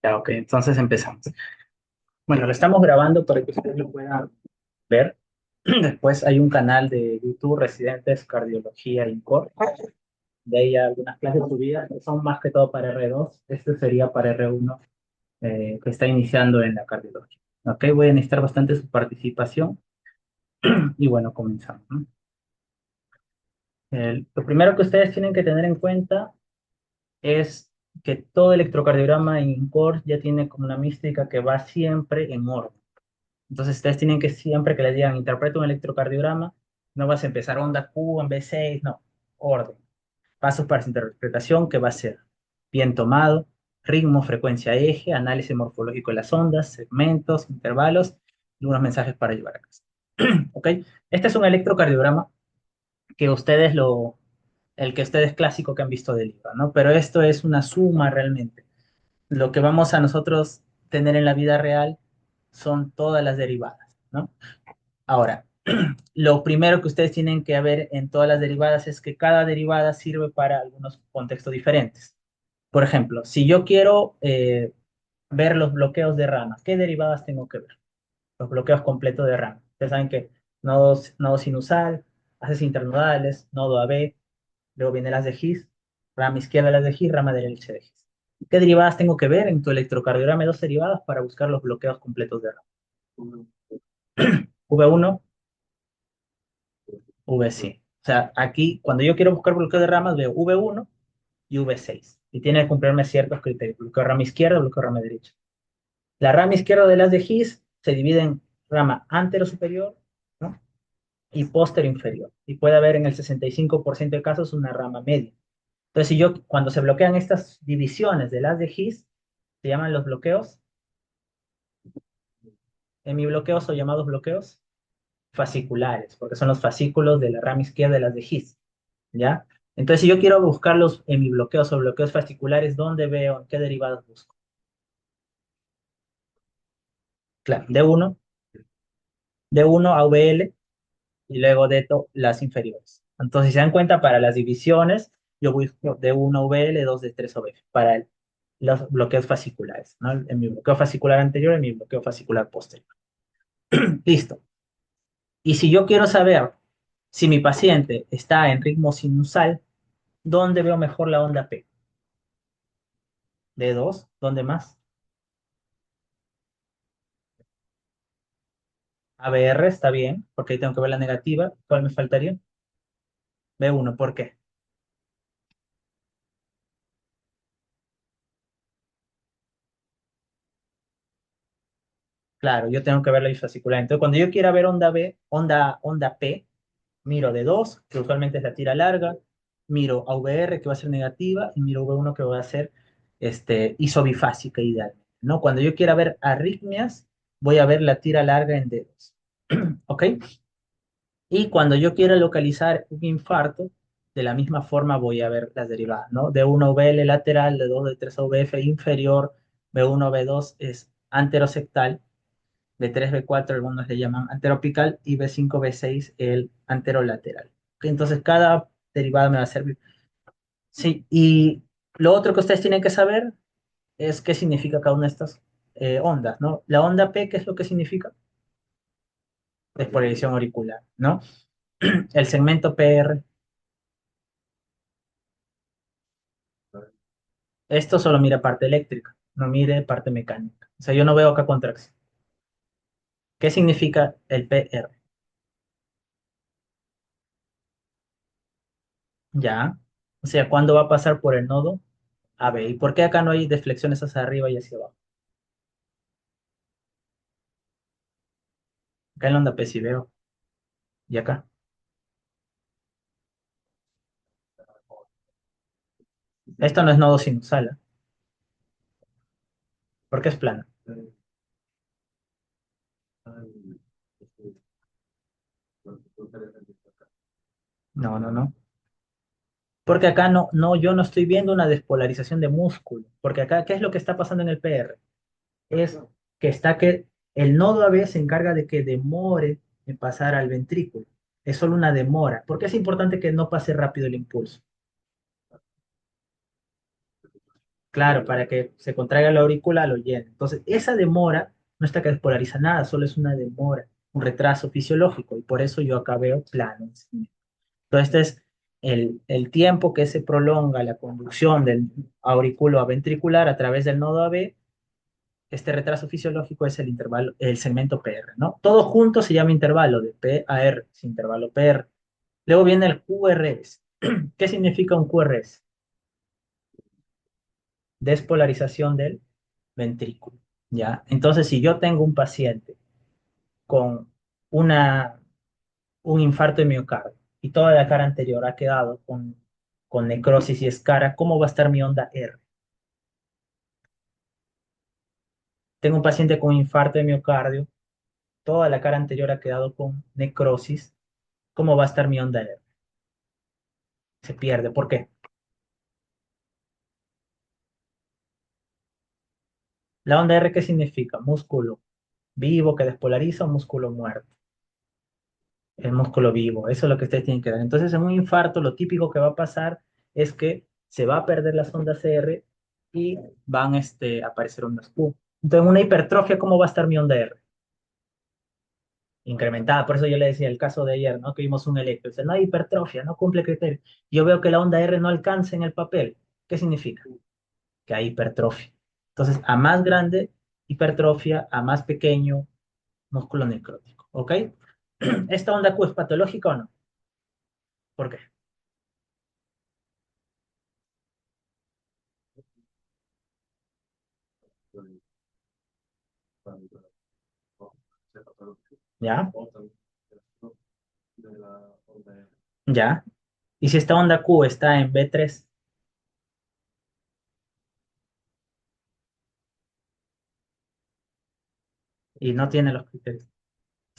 Ya, ok, entonces empezamos. Bueno, lo estamos grabando para que ustedes lo puedan ver. Después hay un canal de YouTube, Residentes Cardiología INCOR. De ahí hay algunas clases subidas que son más que todo para R2. Este sería para R1, que está iniciando en la cardiología. Ok, voy a necesitar bastante su participación. Y bueno, comenzamos, ¿no? Lo primero que ustedes tienen que tener en cuenta es que todo electrocardiograma en INCOR ya tiene como una mística que va siempre en orden. Entonces ustedes tienen que siempre que les digan, interpreta un electrocardiograma, no vas a empezar onda Q en B6, no, orden. Pasos para su interpretación que va a ser bien tomado, ritmo, frecuencia, eje, análisis morfológico de las ondas, segmentos, intervalos y unos mensajes para llevar a casa. ¿Ok? Este es un electrocardiograma que el que ustedes clásico que han visto del IVA, ¿no? Pero esto es una suma realmente. Lo que vamos a nosotros tener en la vida real son todas las derivadas, ¿no? Ahora, lo primero que ustedes tienen que ver en todas las derivadas es que cada derivada sirve para algunos contextos diferentes. Por ejemplo, si yo quiero ver los bloqueos de rama, ¿qué derivadas tengo que ver? Los bloqueos completos de rama. Ustedes saben que nodo sinusal, haces internodales, nodo AB, luego vienen las de His, rama izquierda de las de His, rama derecha de His. ¿Qué derivadas tengo que ver en tu electrocardiograma? Hay dos derivadas para buscar los bloqueos completos de rama. V1, V5. O sea, aquí, cuando yo quiero buscar bloqueo de ramas, veo V1 y V6. Y tiene que cumplirme ciertos criterios. Bloqueo de rama izquierda, bloqueo de rama derecha. La rama izquierda de las de His se divide en rama antero superior, ¿no? Y póstero inferior. Y puede haber en el 65% de casos una rama media. Entonces, si yo, cuando se bloquean estas divisiones de las de His, se llaman los bloqueos hemibloqueos o llamados bloqueos fasciculares, porque son los fascículos de la rama izquierda de las de His. ¿Ya? Entonces, si yo quiero buscarlos en mi bloqueos o bloqueos fasciculares, ¿dónde veo qué derivadas busco? Claro, D1 a VL y luego las inferiores. Entonces, si se dan cuenta, para las divisiones, yo busco D1 a VL, 2 d 3 OV, para los bloqueos fasciculares, ¿no? En mi bloqueo fascicular anterior, en mi bloqueo fascicular posterior. Listo. Y si yo quiero saber si mi paciente está en ritmo sinusal, ¿dónde veo mejor la onda P? D2, ¿dónde más? ABR está bien, porque ahí tengo que ver la negativa. ¿Cuál me faltaría? B1, ¿por qué? Claro, yo tengo que ver la bisfasicular. Entonces, cuando yo quiera ver onda B, onda P, miro D2, que usualmente es la tira larga, miro a VR, que va a ser negativa, y miro V1, que va a ser isobifásica idealmente, ¿no? Cuando yo quiera ver arritmias, voy a ver la tira larga en D2. ¿Ok? Y cuando yo quiera localizar un infarto, de la misma forma voy a ver las derivadas, ¿no? De 1 VL lateral, de 2 de 3 VF inferior, B1 B2 es anterosectal, de 3 B4 algunos le llaman anteropical y B5 B6 el anterolateral. ¿Ok? Entonces cada derivada me va a servir. Sí, y lo otro que ustedes tienen que saber es qué significa cada una de estas ondas, ¿no? La onda P, ¿qué es lo que significa? Despolarización auricular, ¿no? El segmento PR. Esto solo mira parte eléctrica, no mire parte mecánica. O sea, yo no veo acá contracción. ¿Qué significa el PR? Ya. O sea, ¿cuándo va a pasar por el nodo AB? ¿Y por qué acá no hay deflexiones hacia arriba y hacia abajo? Acá en la onda P sí veo. ¿Y acá? Esto no es nodo sinusal, ¿eh? Porque es plano. No, no, no. Porque acá yo no estoy viendo una despolarización de músculo. Porque acá, ¿qué es lo que está pasando en el PR? Es que el nodo AB se encarga de que demore en pasar al ventrículo. Es solo una demora. ¿Por qué es importante que no pase rápido el impulso? Claro, para que se contraiga la aurícula, lo llene. Entonces, esa demora no está que despolariza nada, solo es una demora, un retraso fisiológico, y por eso yo acá veo plano. Entonces, este es el tiempo que se prolonga la conducción del aurículo a ventricular a través del nodo AB. Este retraso fisiológico es el intervalo, el segmento PR, ¿no? Todo junto se llama intervalo de P a R, es intervalo PR. Luego viene el QRS. ¿Qué significa un QRS? Despolarización del ventrículo, ¿ya? Entonces, si yo tengo un paciente con una, un infarto de miocardio y toda la cara anterior ha quedado con necrosis y escara, ¿cómo va a estar mi onda R? Tengo un paciente con infarto de miocardio, toda la cara anterior ha quedado con necrosis, ¿cómo va a estar mi onda R? Se pierde. ¿Por qué? La onda R, ¿qué significa? Músculo vivo que despolariza o músculo muerto. El músculo vivo, eso es lo que ustedes tienen que ver. Entonces, en un infarto, lo típico que va a pasar es que se va a perder las ondas R y van a aparecer ondas Q. Entonces, en una hipertrofia, ¿cómo va a estar mi onda R? Incrementada. Por eso yo le decía el caso de ayer, ¿no? Que vimos un electro. Dice, no hay hipertrofia, no cumple criterio. Yo veo que la onda R no alcanza en el papel. ¿Qué significa? Que hay hipertrofia. Entonces, a más grande, hipertrofia, a más pequeño, músculo necrótico. ¿Ok? ¿Esta onda Q es patológica o no? ¿Por qué? ¿Ya? ¿Ya? Y si esta onda Q está en B3 y no tiene los criterios.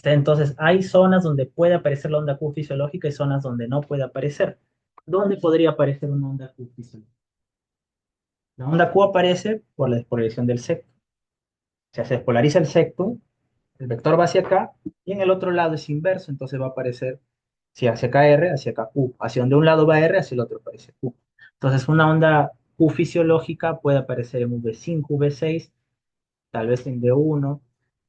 Entonces, hay zonas donde puede aparecer la onda Q fisiológica y zonas donde no puede aparecer. ¿Dónde podría aparecer una onda Q fisiológica? La onda Q aparece por la despolarización del secto. O sea, se despolariza el secto, el vector va hacia acá y en el otro lado es inverso, entonces va a aparecer, si hacia acá R, hacia acá Q. Hacia donde un lado va R, hacia el otro aparece Q. Entonces, una onda Q fisiológica puede aparecer en V5, V6, tal vez en D1,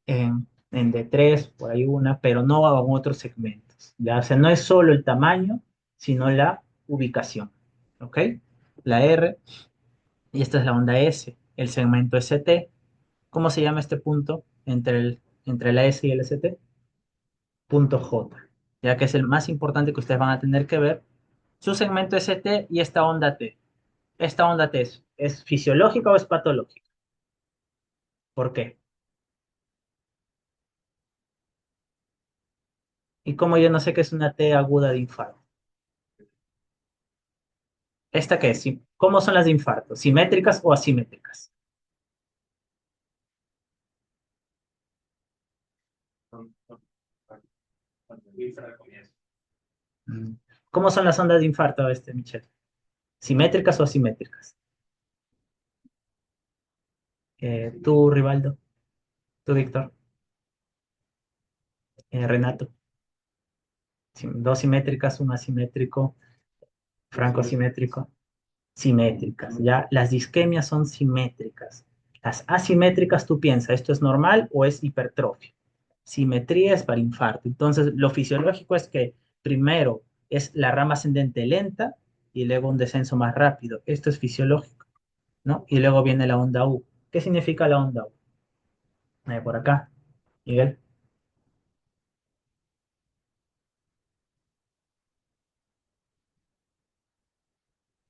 en D3, por ahí una, pero no en otros segmentos. ¿Ya? O sea, no es solo el tamaño, sino la ubicación. ¿Ok? La R, y esta es la onda S, el segmento ST. ¿Cómo se llama este punto entre la S y el ST? Punto J, ya que es el más importante que ustedes van a tener que ver. Su segmento ST y esta onda T. ¿Esta onda T es fisiológica o es patológica? ¿Por qué? ¿Y cómo yo no sé qué es una T aguda de infarto? ¿Esta qué es? ¿Cómo son las de infarto? ¿Simétricas o asimétricas? Mm. ¿Cómo son las ondas de infarto, Michelle? ¿Simétricas o asimétricas? Tú, Rivaldo, tú, Víctor, Renato. Dos simétricas, un asimétrico, franco simétrico. Simétricas, ¿ya? Las disquemias son simétricas. Las asimétricas, tú piensas, ¿esto es normal o es hipertrofia? Simetría es para infarto. Entonces, lo fisiológico es que primero es la rama ascendente lenta y luego un descenso más rápido. Esto es fisiológico, ¿no? Y luego viene la onda U. ¿Qué significa la onda U? Por acá, Miguel.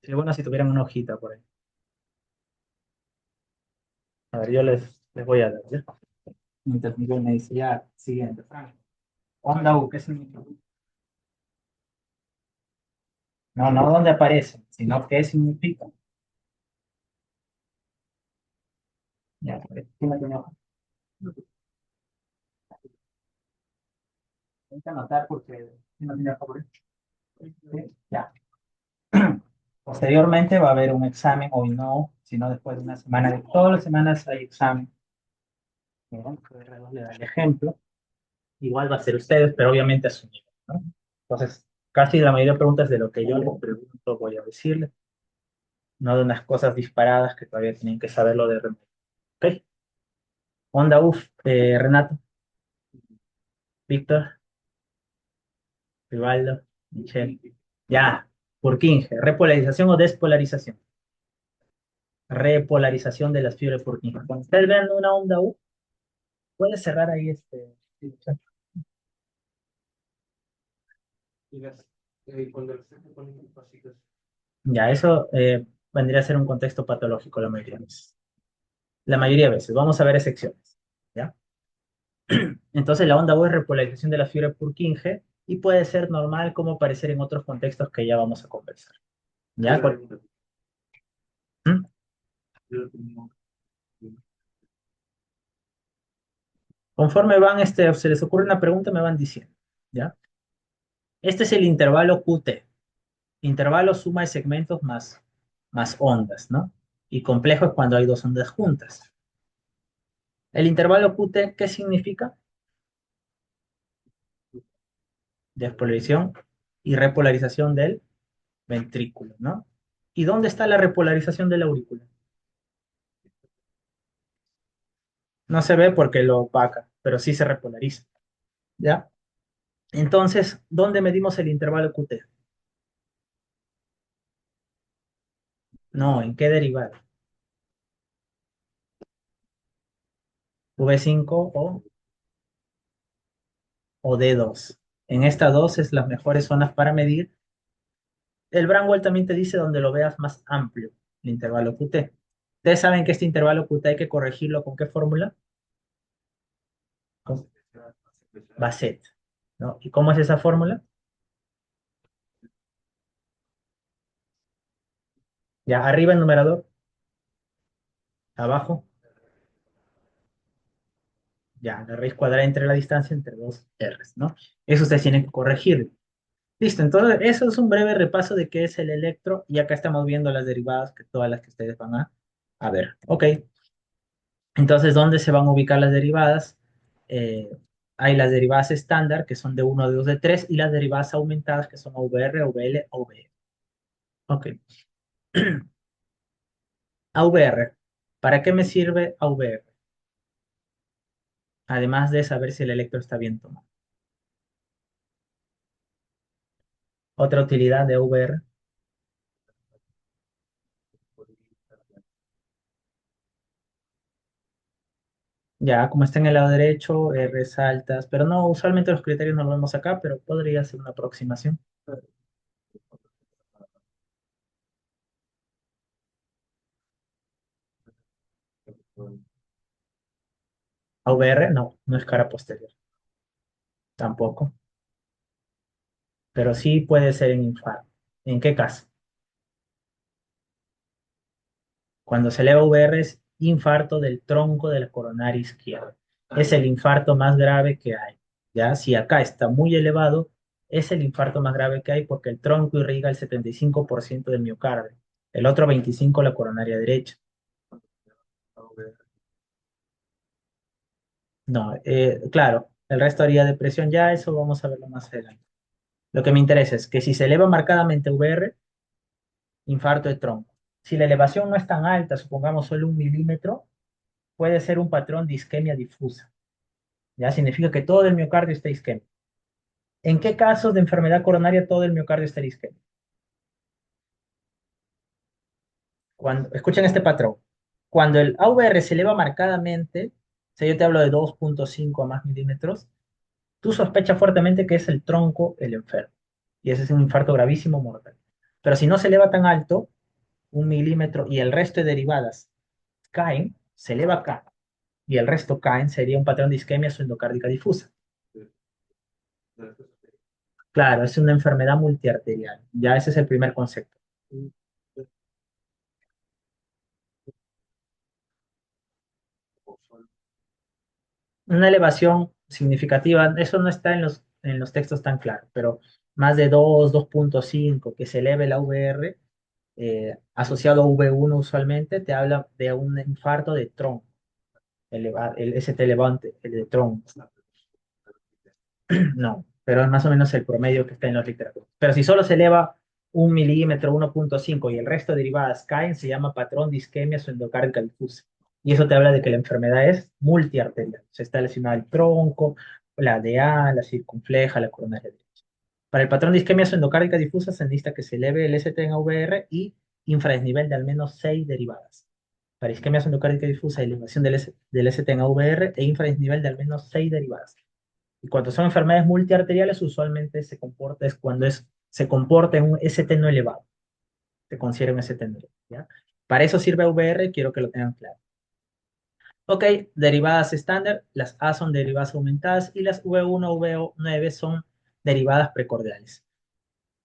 Sería bueno si tuvieran una hojita por ahí. A ver, yo les voy a dar, ¿ya? Mientras Miguel me dice, ya, siguiente, Frank. Onda U, ¿qué significa? No, no dónde aparece, sino qué significa. Ya, ¿quién la tiene hoja? Hay que anotar porque ¿quién la tiene hoja por ahí? Sí, ya. Posteriormente va a haber un examen, hoy no, sino después de una semana. Todas las semanas hay examen. Miren, alrededor le da el ejemplo. Igual va a ser ustedes, pero obviamente a su nivel, ¿no? Entonces, casi la mayoría de preguntas de lo que yo les pregunto voy a decirles. no de unas cosas disparadas que todavía tienen que saberlo de remedio. Ok, onda UF, Renato, Víctor, Rivaldo, Michelle. Ya, Purkinje, repolarización o despolarización. Repolarización de las fibras Purkinje. Cuando ustedes vean una onda U, puede cerrar ahí este. Y cuando las se ponen básicas. Ya, eso vendría a ser un contexto patológico la mayoría de veces. La mayoría de veces. Vamos a ver excepciones. ¿Ya? Entonces, la onda U es repolarización de la fibra Purkinje y puede ser normal como aparecer en otros contextos que ya vamos a conversar. ¿Ya? ¿Mm? Conforme van, se les ocurre una pregunta, me van diciendo. ¿Ya? Este es el intervalo QT. Intervalo suma de segmentos más ondas, ¿no? Y complejo es cuando hay dos ondas juntas. El intervalo QT, ¿qué significa? Despolarización y repolarización del ventrículo, ¿no? ¿Y dónde está la repolarización de la aurícula? No se ve porque lo opaca, pero sí se repolariza, ¿ya? Entonces, ¿dónde medimos el intervalo QT? No, ¿en qué derivada? V5 o D2. En estas dos es las mejores zonas para medir. El Brandwell también te dice donde lo veas más amplio, el intervalo QT. Ustedes saben que este intervalo QT hay que corregirlo con qué fórmula? Con Bassett, ¿no? ¿Y cómo es esa fórmula? Ya, arriba el numerador, abajo, ya, la raíz cuadrada entre la distancia entre dos R's, ¿no? Eso ustedes tienen que corregir. Listo, entonces eso es un breve repaso de qué es el electro y acá estamos viendo las derivadas, que todas las que ustedes van a ver. Ok, entonces, ¿dónde se van a ubicar las derivadas? Eh, Hay las derivadas estándar, que son de uno, de 2, de 3 y las derivadas aumentadas, que son AVR, AVL, AVE. Ok, AVR. ¿Para qué me sirve AVR? Además de saber si el electro está bien tomado. Otra utilidad de AVR, ya como está en el lado derecho, resaltas, pero no, usualmente los criterios no los vemos acá, pero podría ser una aproximación. AVR, no, no es cara posterior, tampoco, pero sí puede ser en infarto. ¿En qué caso? Cuando se eleva VR es infarto del tronco de la coronaria izquierda. Es el infarto más grave que hay. ¿Ya? Si acá está muy elevado, es el infarto más grave que hay porque el tronco irriga el 75% del miocardio. El otro 25% la coronaria derecha. No, claro, el resto haría depresión ya, eso vamos a verlo más adelante. Lo que me interesa es que si se eleva marcadamente VR, infarto de tronco. Si la elevación no es tan alta, supongamos solo 1 milímetro, puede ser un patrón de isquemia difusa. Ya significa que todo el miocardio está isquémico. ¿En qué casos de enfermedad coronaria todo el miocardio está isquémico? Escuchen este patrón. Cuando el AVR se eleva marcadamente, si yo te hablo de 2,5 a más milímetros, tú sospechas fuertemente que es el tronco el enfermo. Y ese es un infarto gravísimo mortal. Pero si no se eleva tan alto, 1 milímetro y el resto de derivadas caen, se eleva acá y el resto caen, sería un patrón de isquemia endocárdica difusa. Claro, es una enfermedad multiarterial. Ya ese es el primer concepto. Una elevación significativa, eso no está en los textos tan claro, pero más de 2,5, que se eleve la VR, asociado a V1 usualmente, te habla de un infarto de tronco, el ST elevante, el de tronco. No, pero es más o menos el promedio que está en los literaturas. Pero si solo se eleva 1 milímetro, 1,5 y el resto de derivadas caen, se llama patrón de isquemia o endocárdica difusa. Y eso te habla de que la enfermedad es multiarterial. Se está lesionado el tronco, la DA, la circunfleja, la coronaria derecha. Para el patrón de isquemia o endocárdica difusa se necesita que se eleve el ST en AVR y infradesnivel de al menos 6 derivadas. Para isquemia endocárdica difusa, elevación del ST en AVR e infradesnivel de al menos 6 derivadas. Y cuando son enfermedades multiarteriales, usualmente es cuando se comporta en un ST no elevado. Se considera un ST no elevado, ¿ya? Para eso sirve VR, quiero que lo tengan claro. Ok, derivadas estándar, las A son derivadas aumentadas y las V1, V9 son derivadas precordiales.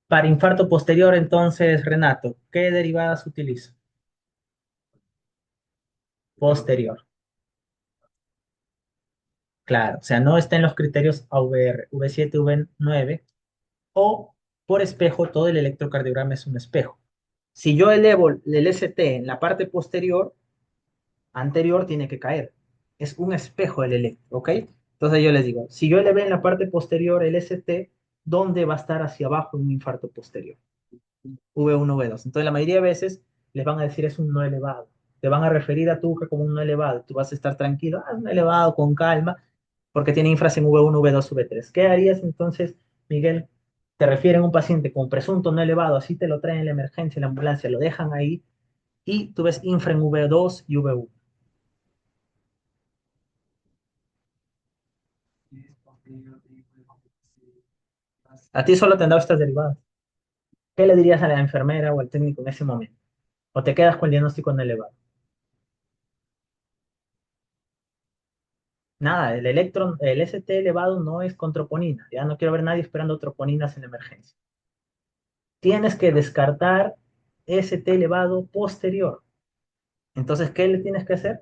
Para infarto posterior, entonces, Renato, ¿qué derivadas utilizo? Posterior. Claro, o sea, no está en los criterios AVR, V7, V9, o por espejo, todo el electrocardiograma es un espejo. Si yo elevo el ST en la parte posterior, anterior tiene que caer. Es un espejo el electro, ¿ok? Entonces yo les digo, si yo elevé en la parte posterior el ST, ¿dónde va a estar hacia abajo en un infarto posterior? V1, V2. Entonces la mayoría de veces les van a decir es un no elevado. Te van a referir a tu como un no elevado. Tú vas a estar tranquilo, un no elevado, con calma, porque tiene infras en V1, V2, V3. ¿Qué harías entonces, Miguel? Te refieren a un paciente con presunto no elevado, así te lo traen en la emergencia, en la ambulancia, lo dejan ahí y tú ves infra en V2 y V1. A ti solo te han dado estas derivadas. ¿Qué le dirías a la enfermera o al técnico en ese momento? ¿O te quedas con el diagnóstico no elevado? Nada, el ST elevado no es con troponina. Ya no quiero ver a nadie esperando troponinas en la emergencia. Tienes que descartar ST elevado posterior. Entonces, ¿qué le tienes que hacer?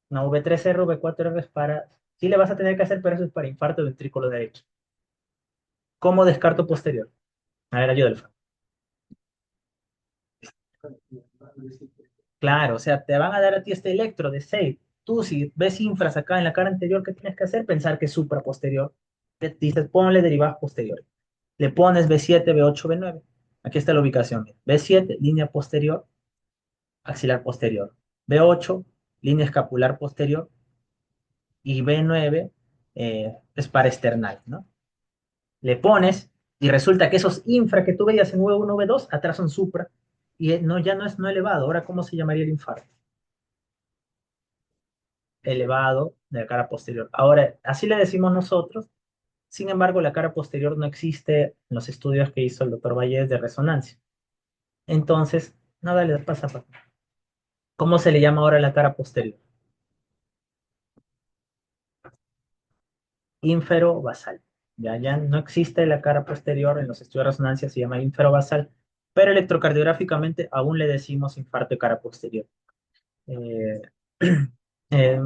Una V3R, V4R es para... Sí le vas a tener que hacer, pero eso es para infarto ventrículo derecho. ¿Cómo descarto posterior? A ver, ayúdale. Claro, o sea, te van a dar a ti este electro de 6. Tú, si ves infras acá en la cara anterior, ¿qué tienes que hacer? Pensar que es supraposterior. Te dices, ponle derivadas posteriores. Le pones B7, B8, B9. Aquí está la ubicación. B7, línea posterior, axilar posterior. B8, línea escapular posterior. Y B9 es para external, ¿no? Le pones y resulta que esos infra que tú veías en V1, V2, atrás son supra. Y no, ya no es no elevado. Ahora, ¿cómo se llamaría el infarto? Elevado de la cara posterior. Ahora, así le decimos nosotros. Sin embargo, la cara posterior no existe en los estudios que hizo el doctor Valles de resonancia. Entonces, nada le pasa. ¿Cómo se le llama ahora la cara posterior? Inferobasal. Ya no existe la cara posterior en los estudios de resonancia, se llama inferobasal, pero electrocardiográficamente aún le decimos infarto de cara posterior. Eh, eh,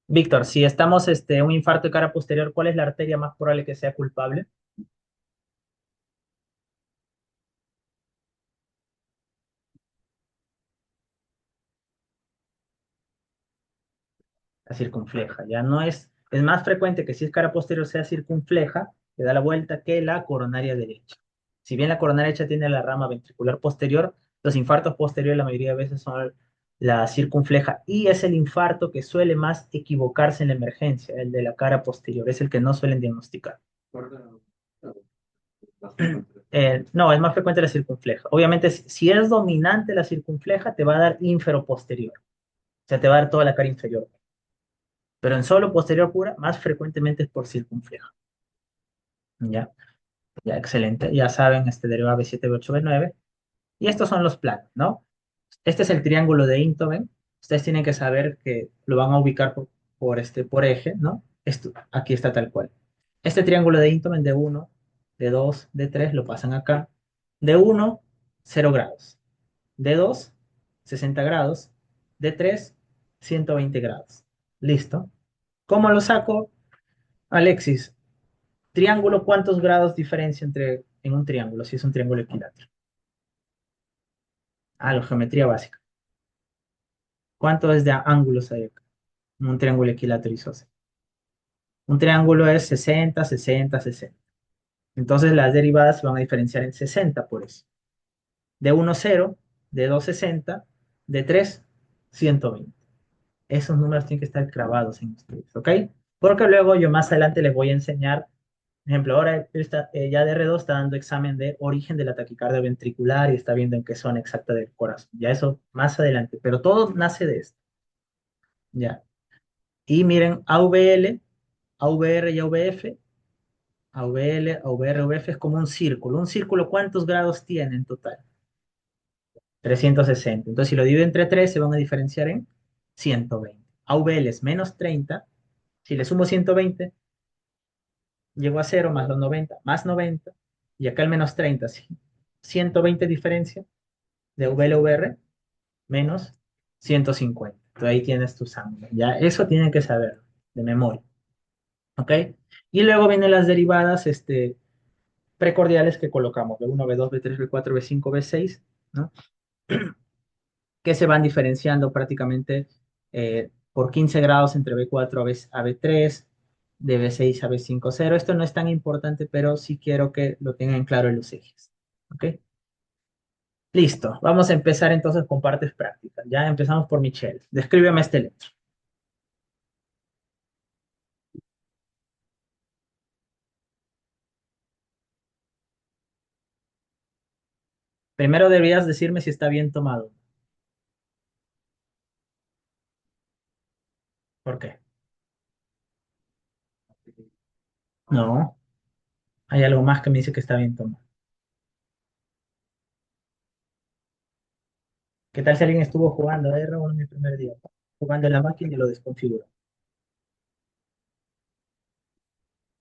Víctor, si estamos un infarto de cara posterior, ¿cuál es la arteria más probable que sea culpable? La circunfleja. Ya no es más frecuente que si es cara posterior sea circunfleja, que da la vuelta, que la coronaria derecha. Si bien la coronaria derecha tiene la rama ventricular posterior, los infartos posteriores la mayoría de veces son la circunfleja y es el infarto que suele más equivocarse en la emergencia, el de la cara posterior, es el que no suelen diagnosticar. No, es más frecuente la circunfleja. Obviamente, si es dominante la circunfleja, te va a dar inferoposterior, o sea, te va a dar toda la cara inferior. Pero en solo posterior pura, más frecuentemente es por circunfleja. ¿Ya? Ya, excelente. Ya saben, derivado B7, B8, B9. Y estos son los planos, ¿no? Este es el triángulo de Intoven. Ustedes tienen que saber que lo van a ubicar por eje, ¿no? Esto, aquí está tal cual. Este triángulo de Intoven de 1, de 2, de 3, lo pasan acá. De 1, 0 grados. De 2, 60 grados. De 3, 120 grados. ¿Listo? ¿Cómo lo saco? Alexis, triángulo, ¿cuántos grados diferencia entre en un triángulo, si es un triángulo equilátero? Ah, la geometría básica. ¿Cuánto es de ángulos hay acá en un triángulo equilátero isósceles? Un triángulo es 60, 60, 60. Entonces las derivadas se van a diferenciar en 60 por eso. De uno 0, de 2 60, de 3 120. Esos números tienen que estar grabados en ustedes, ¿ok? Porque luego yo más adelante les voy a enseñar, por ejemplo, ahora ya de R2 está dando examen de origen de la taquicardia ventricular y está viendo en qué zona exacta del corazón. Ya eso más adelante, pero todo nace de esto. Ya. Y miren, AVL, AVR y AVF, AVL, AVR, AVF es como un círculo. Un círculo, ¿cuántos grados tiene en total? 360. Entonces, si lo divido entre 3, se van a diferenciar en 120. AVL es menos 30. Si le sumo 120, llego a 0 más los 90, más 90. Y acá el menos 30, ¿sí? 120 diferencia de VL a VR menos 150. Entonces ahí tienes tus ángulos. Ya, eso tienen que saber de memoria. ¿Ok? Y luego vienen las derivadas precordiales que colocamos, B1, B2, B3, B4, B5, B6, ¿no? Que se van diferenciando prácticamente por 15 grados entre B4 a B3, de B6 a B5, 0. Esto no es tan importante, pero sí quiero que lo tengan claro en los ejes. ¿Ok? Listo. Vamos a empezar entonces con partes prácticas. Ya empezamos por Michelle. Descríbeme este electro. Primero deberías decirme si está bien tomado. ¿Por qué? No. Hay algo más que me dice que está bien tomado. ¿Qué tal si alguien estuvo jugando? Era uno mi primer día. Jugando en la máquina y lo desconfiguró.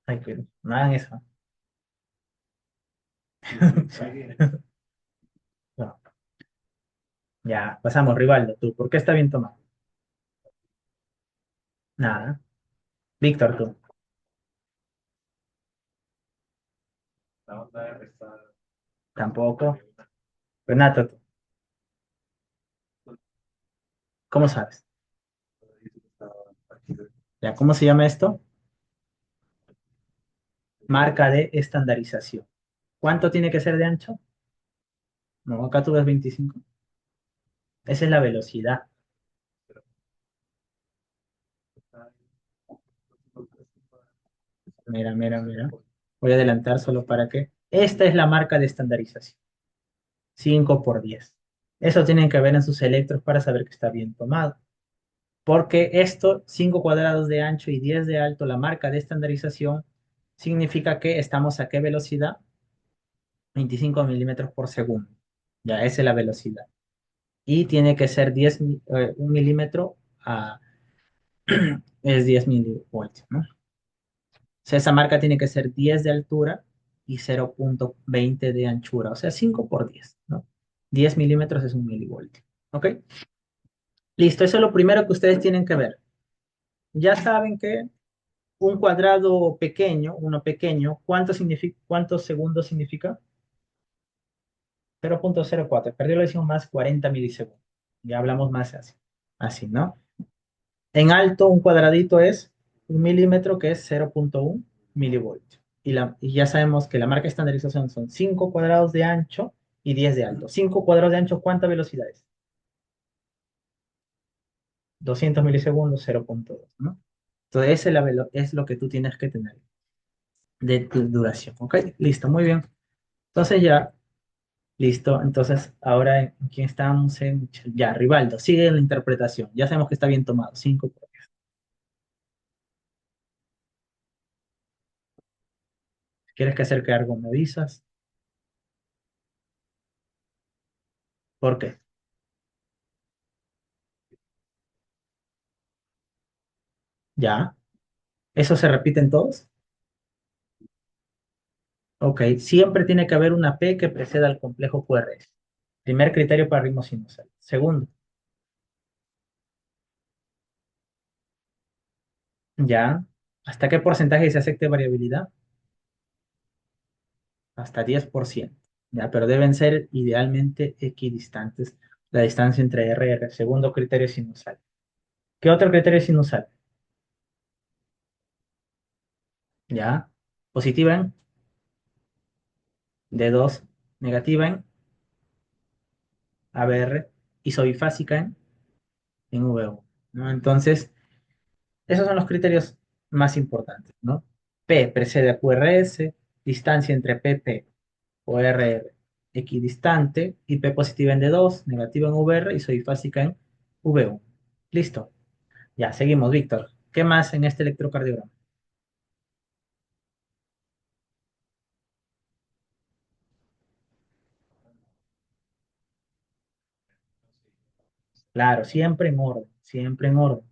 Ay, que no hagan eso. No. Ya, pasamos, Rivaldo, tú. ¿Por qué está bien tomado? Nada. Víctor, tú. Tampoco. Renato, tú. ¿Cómo sabes? Ya, ¿cómo se llama esto? Marca de estandarización. ¿Cuánto tiene que ser de ancho? No, acá tú ves 25. Esa es la velocidad. Mira, mira, mira. Voy a adelantar solo para que. Esta es la marca de estandarización. 5 por 10. Eso tienen que ver en sus electros para saber que está bien tomado. Porque esto, 5 cuadrados de ancho y 10 de alto, la marca de estandarización, significa que estamos a qué velocidad? 25 milímetros por segundo. Ya, esa es la velocidad. Y tiene que ser 1 milímetro a, es 10 milivoltios, ¿no? O sea, esa marca tiene que ser 10 de altura y 0,20 de anchura, o sea, 5 por 10, ¿no? 10 milímetros es 1 milivoltio. ¿Ok? Listo, eso es lo primero que ustedes tienen que ver. Ya saben que un cuadrado pequeño, uno pequeño, ¿cuántos segundos significa? 0,04. Perdió la decisión más 40 milisegundos. Ya hablamos más así. Así, ¿no? En alto, un cuadradito es 1 milímetro, que es 0,1 milivoltios. Y ya sabemos que la marca de estandarización son 5 cuadrados de ancho y 10 de alto. 5 cuadrados de ancho, ¿cuánta velocidad es? 200 milisegundos, 0,2, ¿no? Entonces, ese es lo que tú tienes que tener de tu duración. ¿Ok? Listo, muy bien. Entonces ya, listo. Entonces, ahora, ¿en quién estamos? Ya, Rivaldo, sigue la interpretación. Ya sabemos que está bien tomado. 5. ¿Quieres que acerque algo? ¿Me avisas? ¿Por qué? Ya. ¿Eso se repite en todos? Ok. Siempre tiene que haber una P que preceda al complejo QRS. Primer criterio para ritmo sinusal. Segundo, ya. ¿Hasta qué porcentaje se acepte variabilidad? Hasta 10%. Ya, pero deben ser idealmente equidistantes la distancia entre R y R. Segundo criterio sinusal. ¿Qué otro criterio sinusal? ¿ya? Positiva en D2, negativa en ABR, isobifásica en V1, ¿no? Entonces, esos son los criterios más importantes, ¿no? P precede a QRS, distancia entre PP o RR equidistante y P positiva en D2, negativa en VR y isobifásica en V1. Listo. Ya, seguimos, Víctor. ¿Qué más en este electrocardiograma? Claro, siempre en orden, siempre en orden.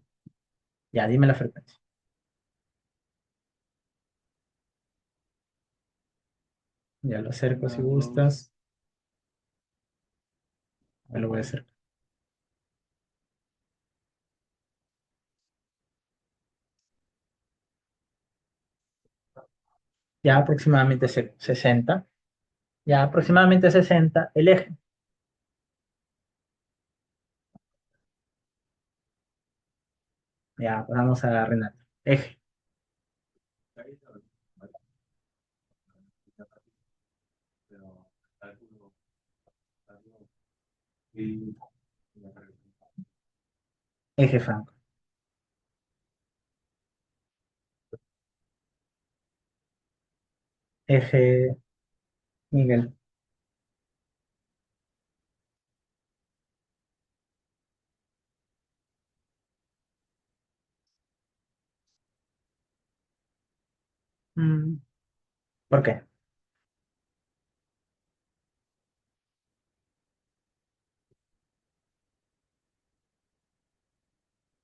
Ya, dime la frecuencia. Ya lo acerco si gustas. Me lo voy a hacer. Ya aproximadamente 60. Ya aproximadamente 60. El eje. Ya, vamos a Renato. Eje. Eje Franco. Eje Miguel. Mm, ¿Por qué?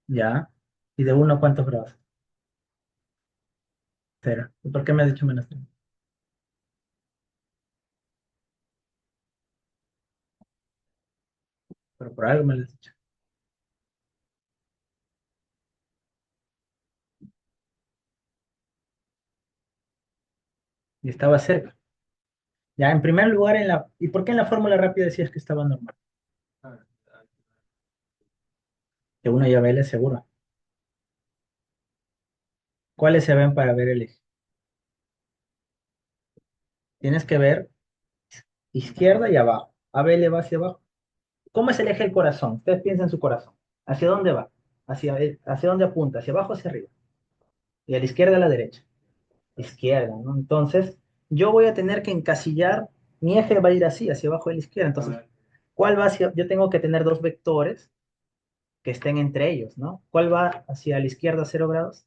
Ya. ¿Y de uno cuántos grados? Cero. ¿Y por qué me has dicho menos 3? Pero por algo me lo has dicho. Y estaba cerca. Ya, en primer lugar, ¿y por qué en la fórmula rápida decías que estaba normal? Que uno ya ve el seguro. ¿Cuáles se ven para ver el eje? Tienes que ver izquierda y abajo. ABL va hacia abajo. ¿Cómo es el eje del corazón? Ustedes piensan en su corazón. ¿Hacia dónde va? ¿Hacia dónde apunta? ¿Hacia abajo o hacia arriba? Y a la izquierda o a la derecha. Izquierda, ¿no? Entonces, yo voy a tener que encasillar, mi eje va a ir así, hacia abajo de la izquierda. Entonces, ¿cuál va hacia? Yo tengo que tener dos vectores que estén entre ellos, ¿no? ¿Cuál va hacia la izquierda 0 grados?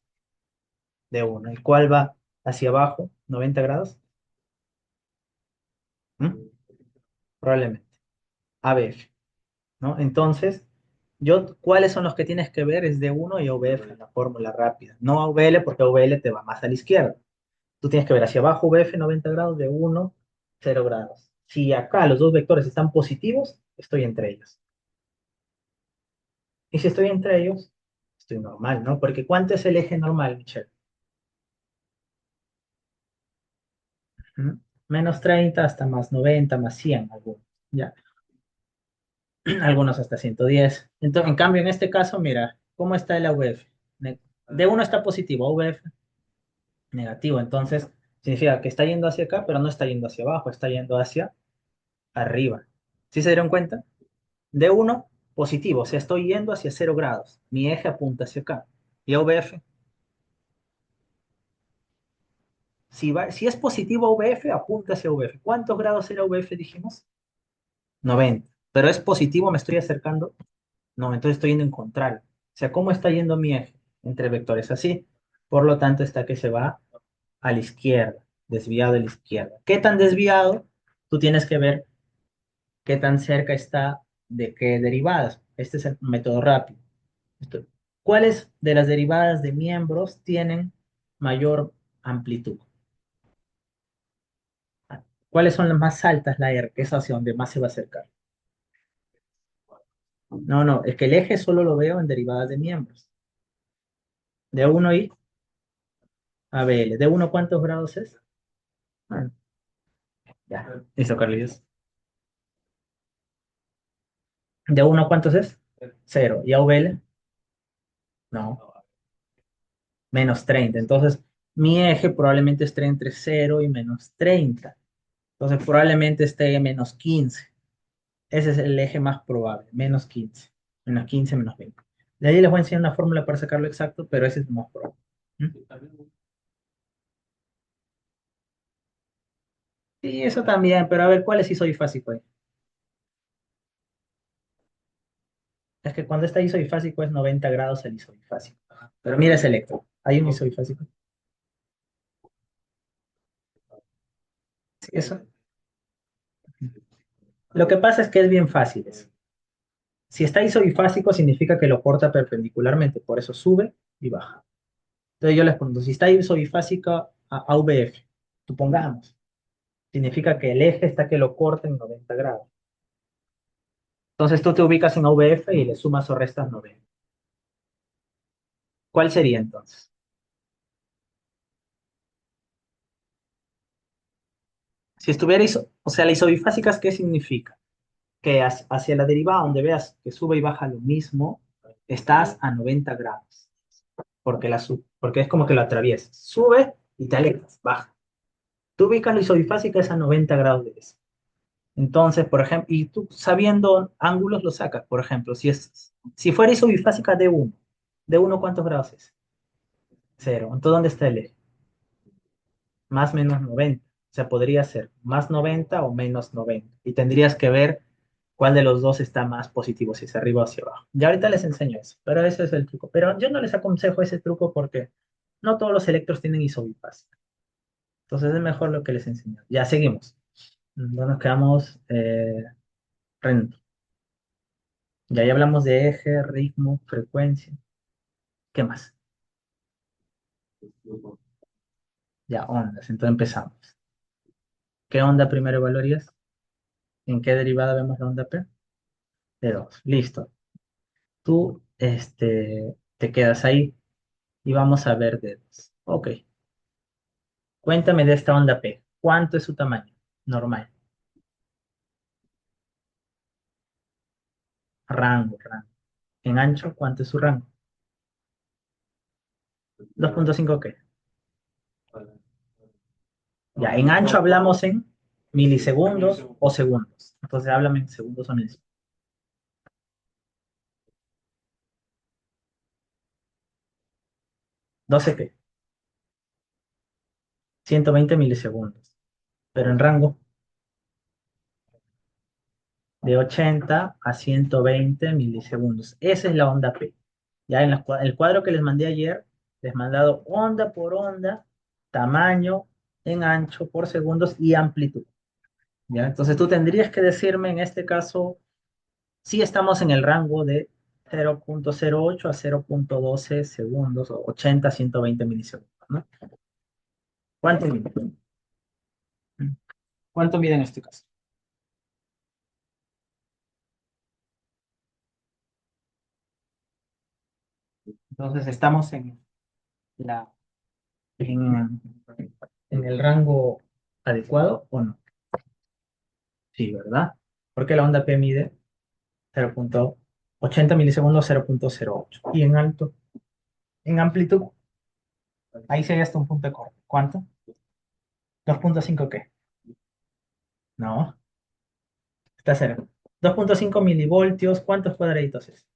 De uno. ¿Y cuál va hacia abajo 90 grados? ¿Mm? Probablemente. ABF, ¿no? Entonces, ¿cuáles son los que tienes que ver? Es de uno y OVF en la fórmula rápida. No AVL porque AVL te va más a la izquierda. Tú tienes que ver hacia abajo VF 90 grados de uno 0 grados. Si acá los dos vectores están positivos, estoy entre ellos. Y si estoy entre ellos, estoy normal, ¿no? Porque ¿cuánto es el eje normal, Michelle? ¿Mm? Menos 30 hasta más 90, más 100, algunos. Ya, algunos hasta 110. Entonces, en cambio, en este caso, mira, ¿cómo está el AVF? De uno está positivo, AVF negativo. Entonces, significa que está yendo hacia acá, pero no está yendo hacia abajo, está yendo hacia arriba. ¿Sí se dieron cuenta? De uno positivo, o sea, estoy yendo hacia 0 grados. Mi eje apunta hacia acá. Y AVF, si es positivo AVF, apunta hacia AVF. ¿Cuántos grados era AVF, dijimos? 90. Pero es positivo, me estoy acercando. No, entonces estoy yendo en contrario. O sea, ¿cómo está yendo mi eje? Entre vectores así. Por lo tanto, está que se va a la izquierda, desviado a la izquierda. ¿Qué tan desviado? Tú tienes que ver qué tan cerca está de qué derivadas. Este es el método rápido. ¿Cuáles de las derivadas de miembros tienen mayor amplitud? ¿Cuáles son las más altas, la R, que es hacia donde más se va a acercar? No, no, es que el eje solo lo veo en derivadas de miembros. De uno y ABL. ¿De uno cuántos grados es? Ah, ya, listo, Carlitos. ¿De uno cuántos es? Cero. ¿Y ABL? No, menos 30. Entonces, Mi eje probablemente esté entre 0 y -30. Entonces probablemente esté -15. Ese es el eje más probable, -15. -15, -20. De ahí les voy a enseñar una fórmula para sacarlo exacto, pero ese es el más probable. ¿Mm? Sí, eso también, pero a ver, ¿cuál es isodifásico ahí? Es que cuando está isodifásico es 90 grados el isodifásico. Pero mira ese electro. Hay un isodifásico. Sí, eso. Lo que pasa es que es bien fácil eso. Si está isodifásico significa que lo corta perpendicularmente, por eso sube y baja. Entonces yo les pregunto, si está isodifásico a VF, supongamos, significa que el eje está que lo corta en 90 grados. Entonces tú te ubicas en VF y le sumas o restas 90. ¿Cuál sería entonces? Si estuviera o sea, la isodifásica, ¿qué significa? Que hacia la derivada, donde veas que sube y baja lo mismo, estás a 90 grados, porque es como que lo atraviesas. Sube y te alejas, baja. Tú ubicas la isodifásica es a 90 grados de eso. Entonces, por ejemplo, y tú sabiendo ángulos lo sacas, por ejemplo, si fuera isodifásica de uno ¿cuántos grados es? Cero. Entonces, ¿dónde está el eje? Más menos 90. O sea, podría ser más 90 o menos 90. Y tendrías que ver cuál de los dos está más positivo, si es arriba o hacia abajo. Ya ahorita les enseño eso, pero ese es el truco. Pero yo no les aconsejo ese truco porque no todos los electros tienen isobifásica. Entonces es mejor lo que les enseño. Ya seguimos. No nos quedamos rento. Ya hablamos de eje, ritmo, frecuencia. ¿Qué más? Ya, ondas. Entonces empezamos. ¿Qué onda primero evaluarías? ¿En qué derivada vemos la onda P? De 2. Listo. Tú te quedas ahí y vamos a ver dedos. Ok. Cuéntame de esta onda P. ¿Cuánto es su tamaño? Normal. Rango. En ancho, ¿cuánto es su rango? 2,5 qué. Ya, en ancho hablamos en milisegundos o segundos. Entonces háblame en segundos o milisegundos. 12 qué. 120 milisegundos. Pero en rango de 80 a 120 milisegundos. Esa es la onda P. Ya en el cuadro que les mandé ayer, les he mandado onda por onda, tamaño en ancho por segundos y amplitud. ¿Ya? Entonces tú tendrías que decirme en este caso si estamos en el rango de 0,08 a 0,12 segundos o 80 a 120 milisegundos, ¿no? ¿Cuánto mide? ¿Cuánto mide en este caso? Entonces estamos la, en, en el rango adecuado o no. Sí, ¿verdad? Porque la onda P mide 0,80 milisegundos, 0,08. Y en alto, en amplitud, ahí sería hasta un punto de corte. ¿Cuánto? 2,5 qué. No, está cerca. 2,5 milivoltios, ¿cuántos cuadraditos es?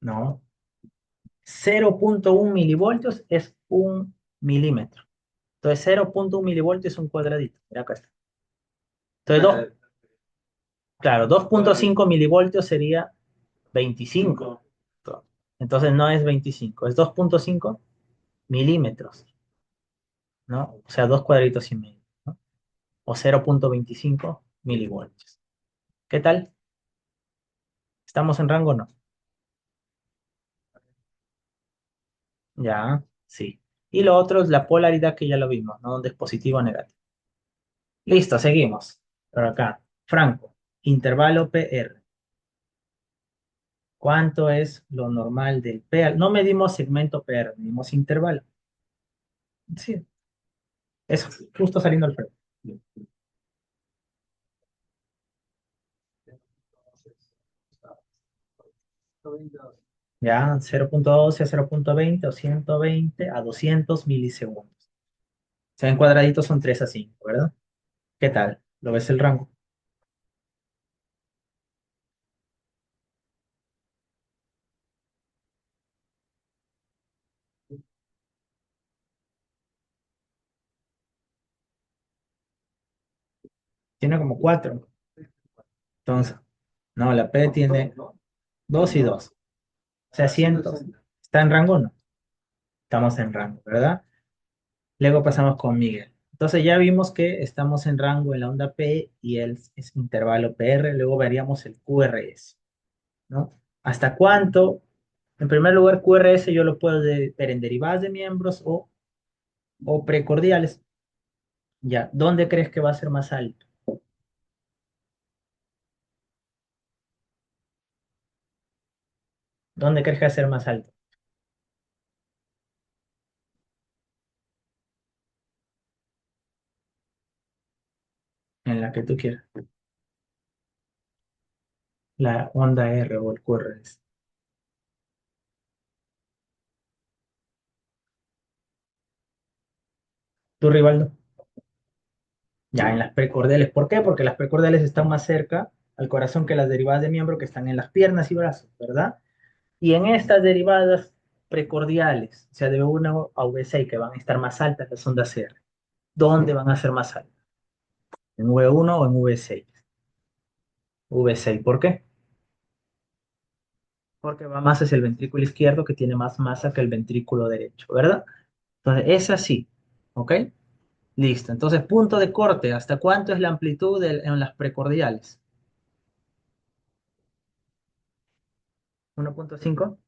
No. 0,1 milivoltios es un milímetro. Entonces 0,1 milivoltios es un cuadradito. Mira acá está. Entonces, claro, 2,5 milivoltios sería 25. Entonces no es 25, es 2,5 milímetros, ¿no? O sea, dos cuadritos y medio, ¿no? O 0,25 milivoltios. ¿Qué tal? ¿Estamos en rango o no? Ya, sí. Y lo otro es la polaridad que ya lo vimos, ¿no? Donde es positivo o negativo. Listo, seguimos. Por acá, Franco, intervalo PR. ¿Cuánto es lo normal del PR? No medimos segmento PR, medimos intervalo. Sí, eso, justo saliendo al frente. Ya 0.12 a 0.20 o 120 a 200 milisegundos. O sea, en cuadraditos son 3 a 5, ¿verdad? ¿Qué tal? ¿Lo ves el rango? Tiene como 4. Entonces, no, la P tiene 2 y 2. O sea, 100. ¿Está en rango o no? Estamos en rango, ¿verdad? Luego pasamos con Miguel. Entonces ya vimos que estamos en rango en la onda P y el es intervalo PR. Luego veríamos el QRS, ¿no? ¿Hasta cuánto? En primer lugar, QRS yo lo puedo ver en derivadas de miembros o precordiales. Ya, ¿dónde crees que va a ser más alto? ¿Dónde crees que va a ser más alto? En la que tú quieras. La onda R o el QRS. ¿Tú, Rivaldo? Ya, en las precordiales. ¿Por qué? Porque las precordiales están más cerca al corazón que las derivadas de miembro que están en las piernas y brazos, ¿verdad? Y en estas derivadas precordiales, o sea, de V1 a V6, que van a estar más altas las ondas R, ¿dónde van a ser más altas? ¿En V1 o en V6? V6, ¿por qué? Porque va más hacia el ventrículo izquierdo que tiene más masa que el ventrículo derecho, ¿verdad? Entonces, es así, ¿ok? Listo. Entonces, punto de corte, ¿hasta cuánto es la amplitud en las precordiales? 1.5.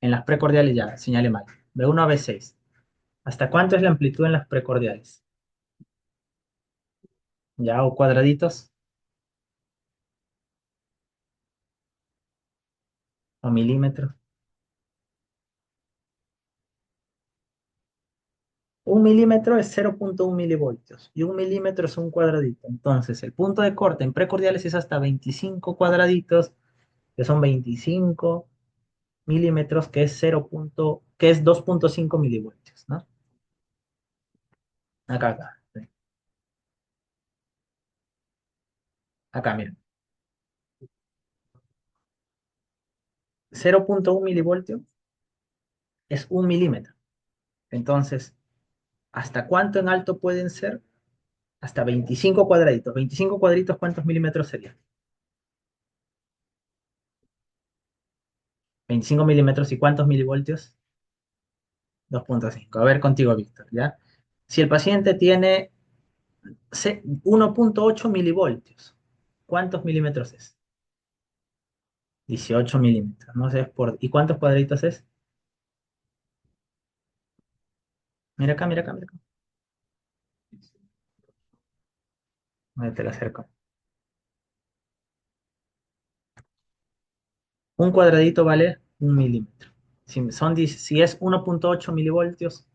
En las precordiales ya, señale mal. V1 a V6. ¿Hasta cuánto es la amplitud en las precordiales? Ya, o cuadraditos, o milímetros. 1 milímetro es 0.1 milivoltios y 1 milímetro es un cuadradito. Entonces, el punto de corte en precordiales es hasta 25 cuadraditos, que son 25 milímetros, que es 2.5 milivoltios, ¿no? Acá, sí. Acá, mira. 0.1 milivoltio es 1 milímetro. Entonces, ¿hasta cuánto en alto pueden ser? Hasta 25 cuadraditos. 25 cuadritos, ¿cuántos milímetros serían? 25 milímetros y ¿cuántos milivoltios? 2.5. A ver contigo, Víctor, ¿ya? Si el paciente tiene 1.8 milivoltios, ¿cuántos milímetros es? 18 milímetros, no sé ¿y cuántos cuadritos es? Mira acá, mira acá, mira acá. Ahí te lo acerco. Un cuadradito vale 1 milímetro. Si es 1.8 milivoltios,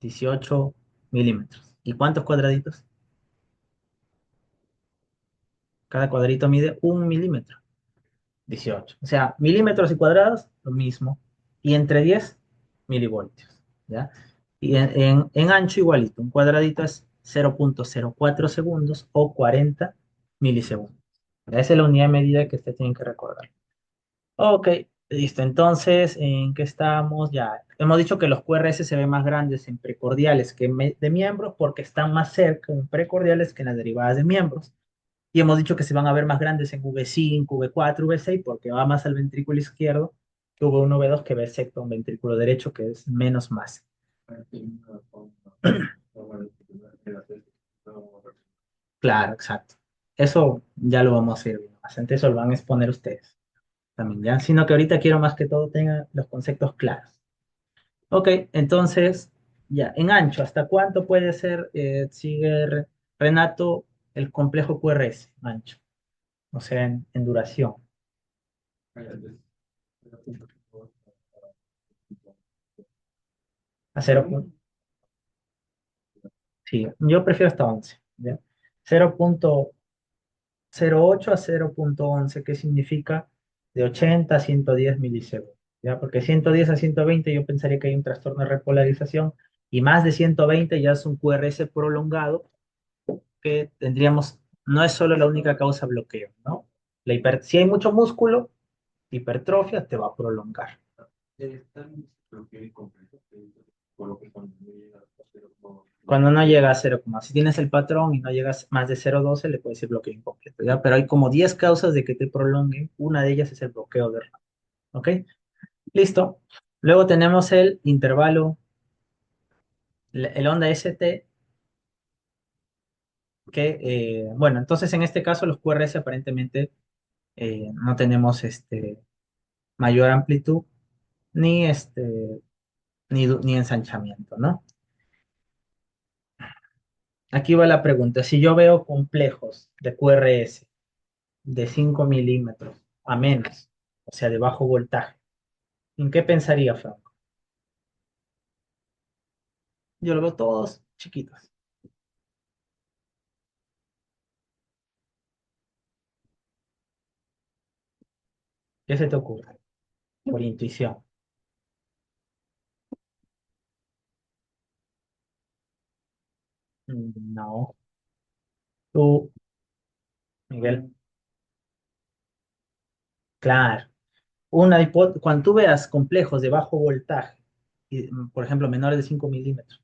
18 milímetros. ¿Y cuántos cuadraditos? Cada cuadrito mide 1 milímetro. 18. O sea, milímetros y cuadrados, lo mismo. Y entre 10 milivoltios. ¿Ya? Y en ancho igualito. Un cuadradito es 0.04 segundos o 40 milisegundos. Esa es la unidad de medida que usted tiene que recordar. Ok, listo. Entonces, ¿en qué estamos? Ya hemos dicho que los QRS se ven más grandes en precordiales que de miembros porque están más cerca en precordiales que en las derivadas de miembros. Y hemos dicho que se van a ver más grandes en V5, V4, V6 porque va más al ventrículo izquierdo que V1, V2 que va excepto un ventrículo derecho que es menos masa. Claro, exacto. Eso ya lo vamos a ir viendo. Bastante eso lo van a exponer ustedes también, ¿ya? Sino que ahorita quiero más que todo tengan los conceptos claros. Ok, entonces, ya, en ancho, ¿hasta cuánto puede ser, sigue Renato, el complejo QRS, ancho? O sea, en duración. A 0. Sí, yo prefiero hasta 11, ¿ya? 0. 0,8 a 0,11, que significa de 80 a 110 milisegundos, ¿ya? Porque 110 a 120 yo pensaría que hay un trastorno de repolarización y más de 120 ya es un QRS prolongado que tendríamos, no es solo la única causa bloqueo, ¿no? Si hay mucho músculo, hipertrofia te va a prolongar. Tan bloqueo incompleto que coloque cuando no llega a 0,2. Cuando no llega a 0, si tienes el patrón y no llegas más de 0,12, le puedes decir bloqueo incompleto, ¿ya? Pero hay como 10 causas de que te prolonguen. Una de ellas es el bloqueo de RAM, ¿ok? Listo. Luego tenemos el intervalo, el onda ST, que, bueno, entonces en este caso los QRS aparentemente no tenemos mayor amplitud ni, ni ensanchamiento, ¿no? Aquí va la pregunta. Si yo veo complejos de QRS de 5 milímetros a menos, o sea, de bajo voltaje, ¿en qué pensaría, Franco? Yo lo veo todos chiquitos. ¿Qué se te ocurre? Por intuición. No. Tú, Miguel, claro. Cuando tú veas complejos de bajo voltaje, por ejemplo, menores de 5 milímetros,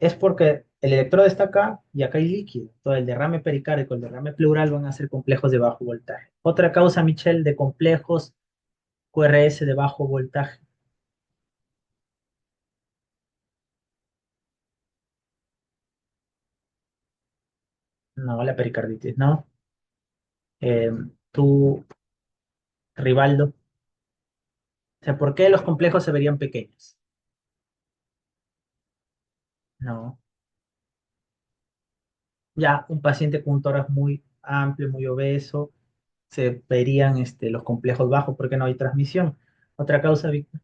es porque el electrodo está acá y acá hay líquido. Todo el derrame pericárdico, el derrame pleural van a ser complejos de bajo voltaje. Otra causa, Michelle, de complejos QRS de bajo voltaje. No, la pericarditis, no. Eh, tú, Rivaldo. O sea, ¿por qué los complejos se verían pequeños? No. Ya un paciente con un tórax muy amplio, muy obeso, se verían los complejos bajos porque no hay transmisión. Otra causa, Víctor.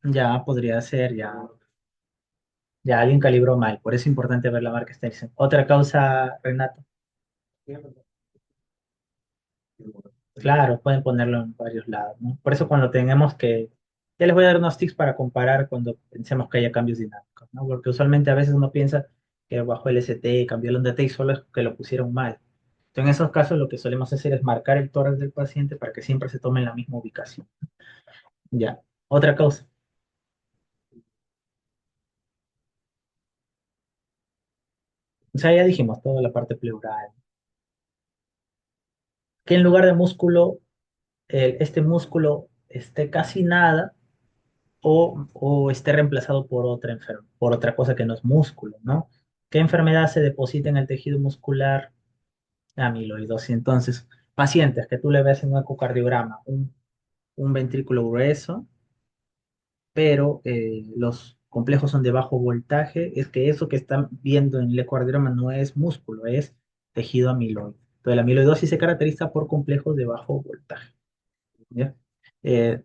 Ya podría ser, ya alguien calibró mal, por eso es importante ver la marca Steinsen. Otra causa, Renato. Claro, pueden ponerlo en varios lados, ¿no? Por eso cuando tengamos que, ya les voy a dar unos tips para comparar cuando pensemos que haya cambios dinámicos, ¿no? Porque usualmente a veces uno piensa que bajó el ST, cambió el onda T y solo es que lo pusieron mal. Entonces, en esos casos lo que solemos hacer es marcar el tórax del paciente para que siempre se tome en la misma ubicación. Ya. Otra causa. O sea, ya dijimos toda la parte pleural. Que en lugar de músculo, este músculo esté casi nada o esté reemplazado por por otra cosa que no es músculo, ¿no? ¿Qué enfermedad se deposita en el tejido muscular? Amiloidosis. Entonces, pacientes que tú le ves en un ecocardiograma, un ventrículo grueso, pero los complejos son de bajo voltaje, es que eso que están viendo en el ecocardiograma no es músculo, es tejido amiloide. Entonces, la amiloidosis se caracteriza por complejos de bajo voltaje, ¿ya?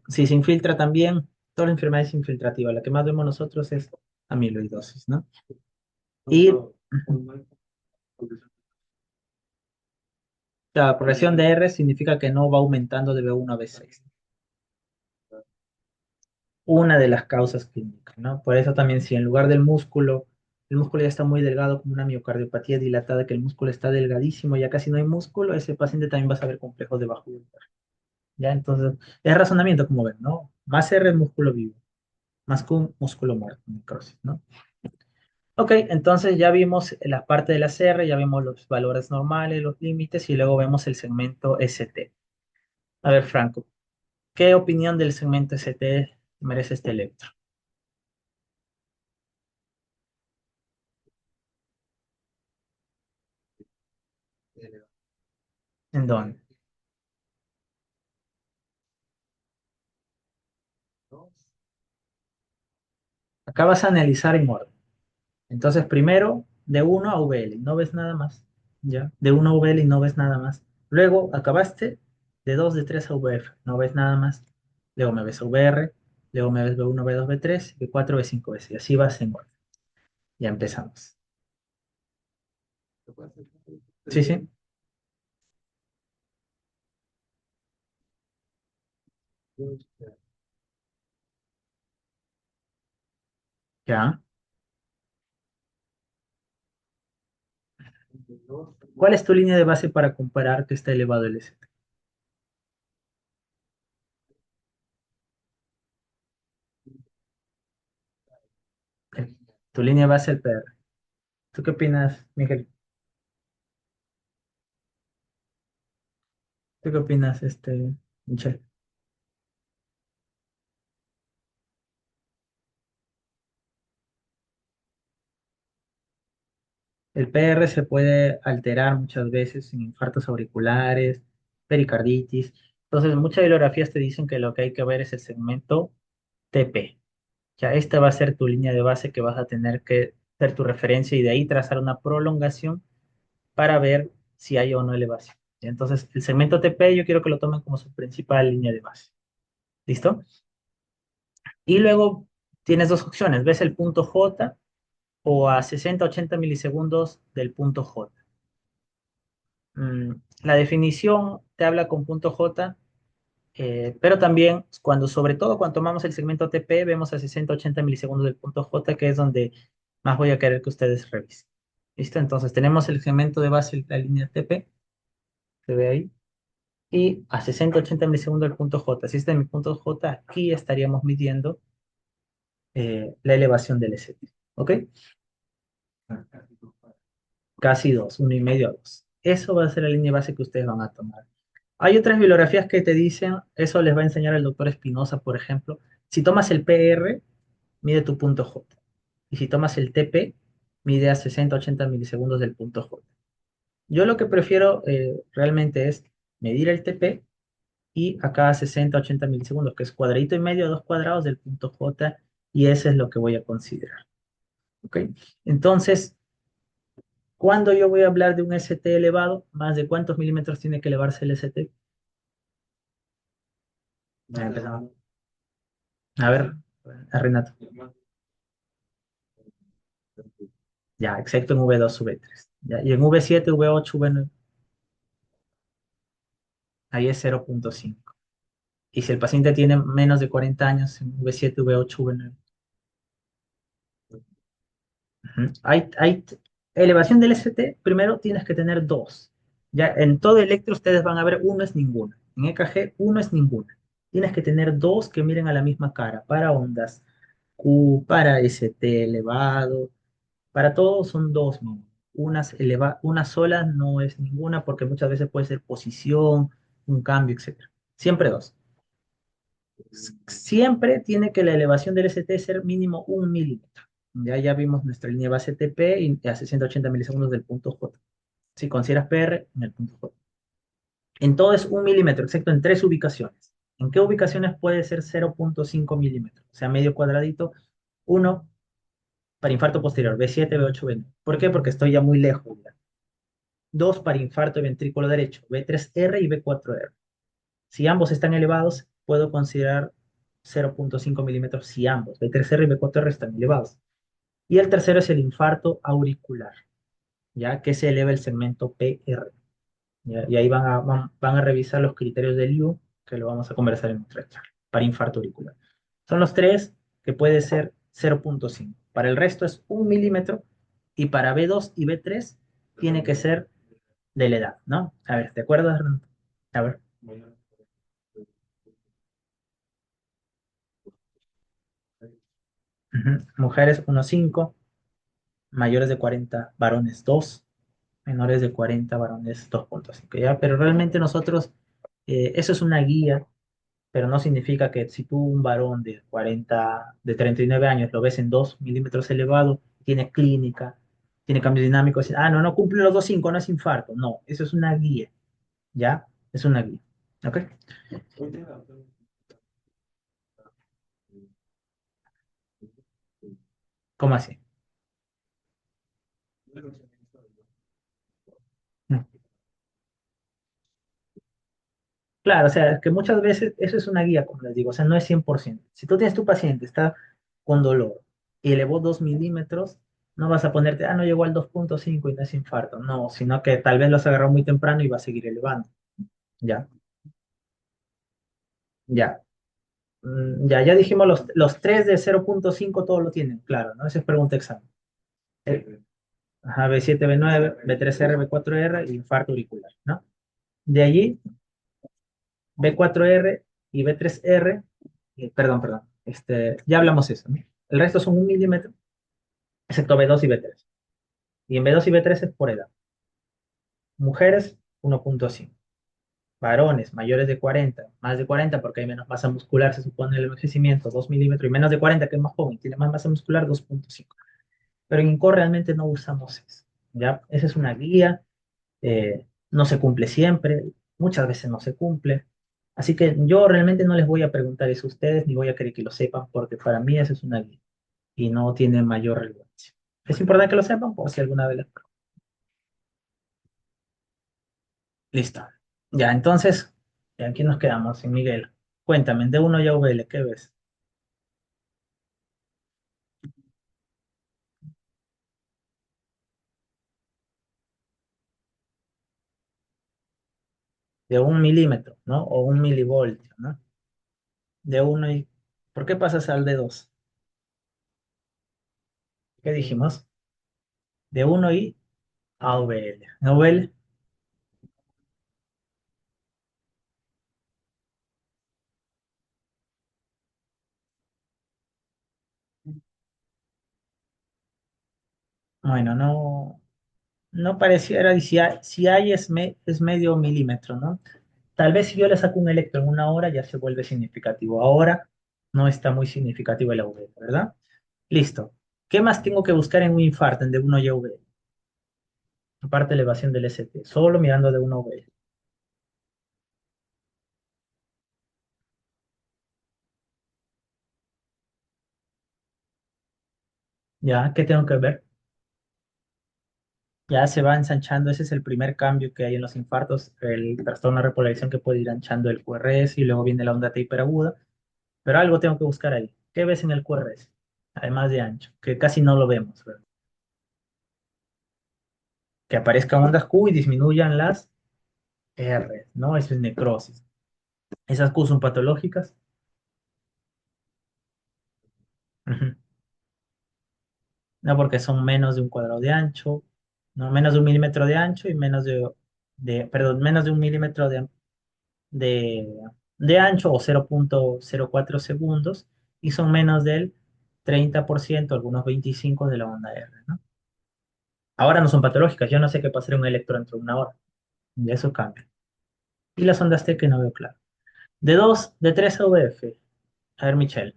Si se infiltra también, toda la enfermedad es infiltrativa, la que más vemos nosotros es amiloidosis, ¿no? Y la progresión de R significa que no va aumentando de B1 a B6. Una de las causas clínicas, ¿no? Por eso también si en lugar del músculo, el músculo ya está muy delgado como una miocardiopatía dilatada, que el músculo está delgadísimo, ya casi no hay músculo, ese paciente también va a saber complejos de bajo voltaje, ¿ya? Entonces, es razonamiento como ven, ¿no? Más R es músculo vivo, más Q músculo muerto, necrosis, ¿no? Ok, entonces ya vimos la parte de la CR, ya vimos los valores normales, los límites y luego vemos el segmento ST. A ver, Franco, ¿qué opinión del segmento ST merece este electro? ¿En dónde? Acá vas a analizar en orden. Entonces, primero, de 1 a VL, no ves nada más. ¿Ya? De 1 a VL y no ves nada más. Luego, acabaste de 2 de 3 a VF, no ves nada más. Luego me ves a VR, luego me ves B1, B2, B3, B4, B5, B6. Y así vas en orden. Ya empezamos. Sí, sí. Ya. ¿Cuál es tu línea de base para comparar que está elevado el ST? Tu línea de base el PR. ¿Tú qué opinas, Miguel? ¿Tú qué opinas, Michelle? El PR se puede alterar muchas veces en infartos auriculares, pericarditis. Entonces, muchas bibliografías te dicen que lo que hay que ver es el segmento TP. Ya esta va a ser tu línea de base que vas a tener que ser tu referencia y de ahí trazar una prolongación para ver si hay o no elevación. Entonces, el segmento TP yo quiero que lo tomen como su principal línea de base. ¿Listo? Y luego tienes dos opciones. ¿Ves el punto J o a 60-80 milisegundos del punto J? Mm, la definición te habla con punto J, pero también sobre todo cuando tomamos el segmento TP, vemos a 60-80 milisegundos del punto J, que es donde más voy a querer que ustedes revisen. ¿Listo? Entonces tenemos el segmento de base, la línea TP, se ve ahí, y a 60-80 milisegundos del punto J. Si este es mi punto J, aquí estaríamos midiendo la elevación del ST. ¿Ok? Casi dos, 1,5 a 2. Eso va a ser la línea base que ustedes van a tomar. Hay otras bibliografías que te dicen, eso les va a enseñar el doctor Espinosa, por ejemplo. Si tomas el PR, mide tu punto J. Y si tomas el TP, mide a 60-80 milisegundos del punto J. Yo lo que prefiero realmente es medir el TP y acá 60-80 milisegundos, que es cuadradito y medio, 2 cuadrados del punto J, y eso es lo que voy a considerar. ¿Ok? Entonces, cuando yo voy a hablar de un ST elevado, ¿más de cuántos milímetros tiene que elevarse el ST? Ya empezamos. A ver, a Renato. Ya, excepto en V2, V3. Ya, y en V7, V8, V9, ahí es 0,5. Y si el paciente tiene menos de 40 años, en V7, V8, V9. Ujú. Elevación del ST, primero tienes que tener dos. Ya en todo electro ustedes van a ver uno es ninguna. En EKG, uno es ninguna. Tienes que tener dos que miren a la misma cara para ondas Q, para ST elevado, para todos son dos mínimo. Una sola no es ninguna porque muchas veces puede ser posición, un cambio, etcétera. Siempre dos. Siempre tiene que la elevación del ST ser mínimo 1 milímetro. Ya vimos nuestra línea base TP y a 680 milisegundos del punto J. Si consideras PR, en el punto J. En todo es 1 milímetro, excepto en tres ubicaciones. ¿En qué ubicaciones puede ser 0,5 milímetros? O sea, medio cuadradito. Uno, para infarto posterior, B7, B8, B9. ¿Por qué? Porque estoy ya muy lejos. Ya. Dos, para infarto de ventrículo derecho, B3R y B4R. Si ambos están elevados, puedo considerar 0,5 milímetros si ambos, B3R y B4R, están elevados. Y el tercero es el infarto auricular, ya que se eleva el segmento PR. ¿Ya? Y ahí van a revisar los criterios del IU, que lo vamos a conversar en otra charla, para infarto auricular. Son los tres que puede ser 0,5. Para el resto es 1 milímetro y para B2 y B3 tiene que ser de la edad, ¿no? A ver, ¿te acuerdas? A ver. Ujú. Mujeres 1,5, mayores de 40 varones 2, menores de 40 varones 2,5. ¿Ya? Pero realmente nosotros, eso es una guía, pero no significa que si tú un varón de 40, de 39 años lo ves en 2 milímetros elevado, tiene clínica, tiene cambios dinámicos, no, no cumple los 2,5, no es infarto. No, eso es una guía, ¿ya? Es una guía. ¿Ok? ¿Cómo así? Mm. Claro, o sea, es que muchas veces eso es una guía, como les digo, o sea, no es 100%. Si tú tienes tu paciente, está con dolor y elevó 2 milímetros, No vas a ponerte, no llegó al 2,5 y no es infarto. No, sino que tal vez lo has agarrado muy temprano y va a seguir elevando. Ya, ya. Ya dijimos los tres de 0,5 todos lo tienen, claro, ¿no? Esa es pregunta examen. Eh, Ajá, B7, B9, B3R, B4R y infarto auricular, ¿no? De allí, B4R y B3R, perdón, ya hablamos eso, ¿no? El resto son 1 milímetro, excepto B2 y B3. Y en B2 y B3 es por edad. Mujeres, 1,5. Varones mayores de 40, más de 40 porque hay menos masa muscular, se supone el envejecimiento, 2 milímetros, y menos de 40 que es más joven, tiene más masa muscular, 2,5. Pero en INCOR realmente no usamos eso, ¿ya? Esa es una guía, no se cumple siempre, muchas veces no se cumple. Así que yo realmente no les voy a preguntar eso a ustedes, ni voy a querer que lo sepan, porque para mí eso es una guía y no tiene mayor relevancia. Es importante que lo sepan por si alguna vez les... Listo. Ya, entonces, aquí nos quedamos, sin Miguel. Cuéntame, de uno ya VL, ¿qué ves? De 1 milímetro, ¿no? O 1 milivoltio, ¿no? De uno y... ¿Por qué pasas al de dos? ¿Qué dijimos? De uno y AVL. AVL, bueno, no pareciera, y si hay es medio milímetro, ¿no? Tal vez si yo le saco un electro en una hora ya se vuelve significativo. Ahora no está muy significativo el AVL, ¿verdad? Listo. ¿Qué más tengo que buscar en un infarto en de uno y AVL? Aparte de elevación del ST, solo mirando de uno AVL. ¿Ya? ¿Qué tengo que ver? Ya se va ensanchando, ese es el primer cambio que hay en los infartos, el trastorno de repolarización que puede ir anchando el QRS y luego viene la onda T hiperaguda, pero algo tengo que buscar ahí. ¿Qué ves en el QRS? Además de ancho, que casi no lo vemos, ¿verdad? Que aparezcan ondas Q y disminuyan las R, ¿no? Eso es necrosis. Esas Q son patológicas. Ujú. No, porque son menos de un cuadrado de ancho, no, menos de 1 milímetro de ancho y perdón, menos de 1 milímetro de, de ancho o 0,04 segundos y son menos del 30%, algunos 25 de la onda R, ¿no? Ahora no son patológicas, yo no sé qué pasará en un electro dentro de una hora, y eso cambia. Y las ondas T que no veo claro. De 2 de 3 a VF. A ver, Michelle,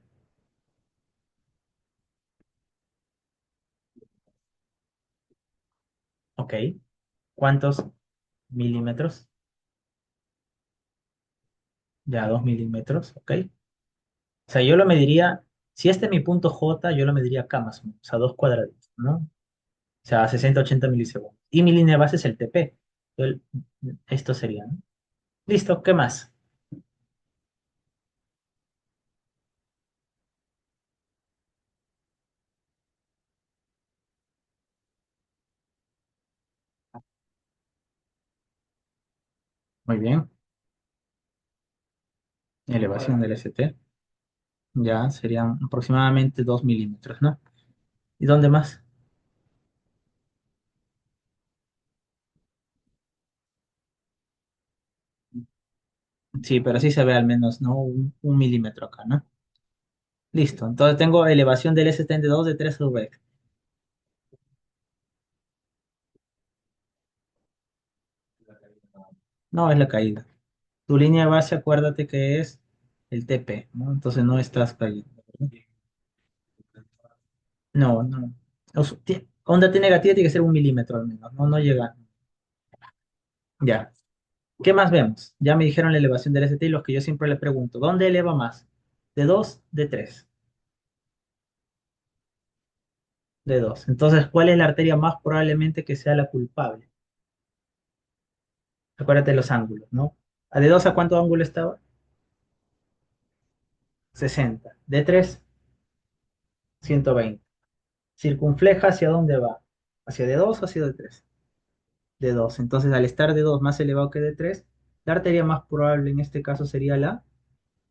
ok. ¿Cuántos milímetros? Ya 2 milímetros, ok. O sea, yo lo mediría, si este es mi punto J, yo lo mediría acá más o menos, o sea, dos cuadraditos, ¿no? O sea, 60-80 milisegundos. Y mi línea de base es el TP. El- Esto sería, ¿no? Listo, ¿qué más? Muy bien. Elevación del ST. Ya serían aproximadamente 2 milímetros, ¿no? ¿Y dónde más? Sí, pero sí se ve al menos, ¿no? Un milímetro acá, ¿no? Listo. Entonces tengo elevación del ST de 2 de 3 V. No, es la caída. Tu línea de base, acuérdate que es el TP, ¿no? Entonces no estás cayendo, ¿verdad? No, no. Onda T negativa tiene que ser 1 milímetro al menos, no, no llega. Ya. ¿Qué más vemos? Ya me dijeron la elevación del ST y los que yo siempre le pregunto, ¿dónde eleva más? ¿De 2, de 3? De 2. Entonces, ¿cuál es la arteria más probablemente que sea la culpable? Acuérdate de los ángulos, ¿no? ¿A de 2 a cuánto ángulo estaba? 60. De 3, 120. Circunfleja, ¿hacia dónde va? ¿Hacia D2 o hacia D3? D2. Entonces, al estar D2 más elevado que D3, la arteria más probable en este caso sería la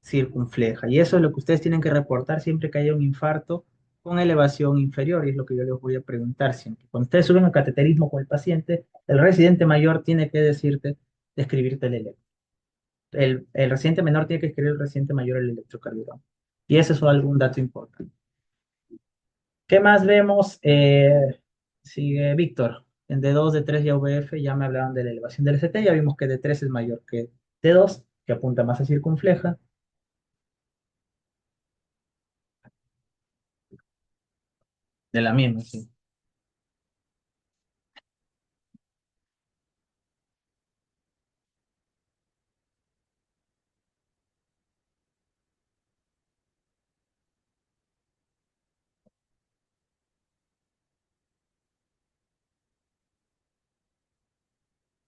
circunfleja. Y eso es lo que ustedes tienen que reportar siempre que haya un infarto con elevación inferior, y es lo que yo les voy a preguntar siempre. Cuando ustedes suben a cateterismo con el paciente, el residente mayor tiene que decirte, describirte el electro. El residente menor tiene que escribir el residente mayor el electrocardiograma. Y ese es algún dato importante. ¿Qué más vemos? Sigue Víctor. En D2, D3 y AVF ya me hablaban de la elevación del ST, ya vimos que D3 es mayor que D2, que apunta más a circunfleja. De la misma, sí.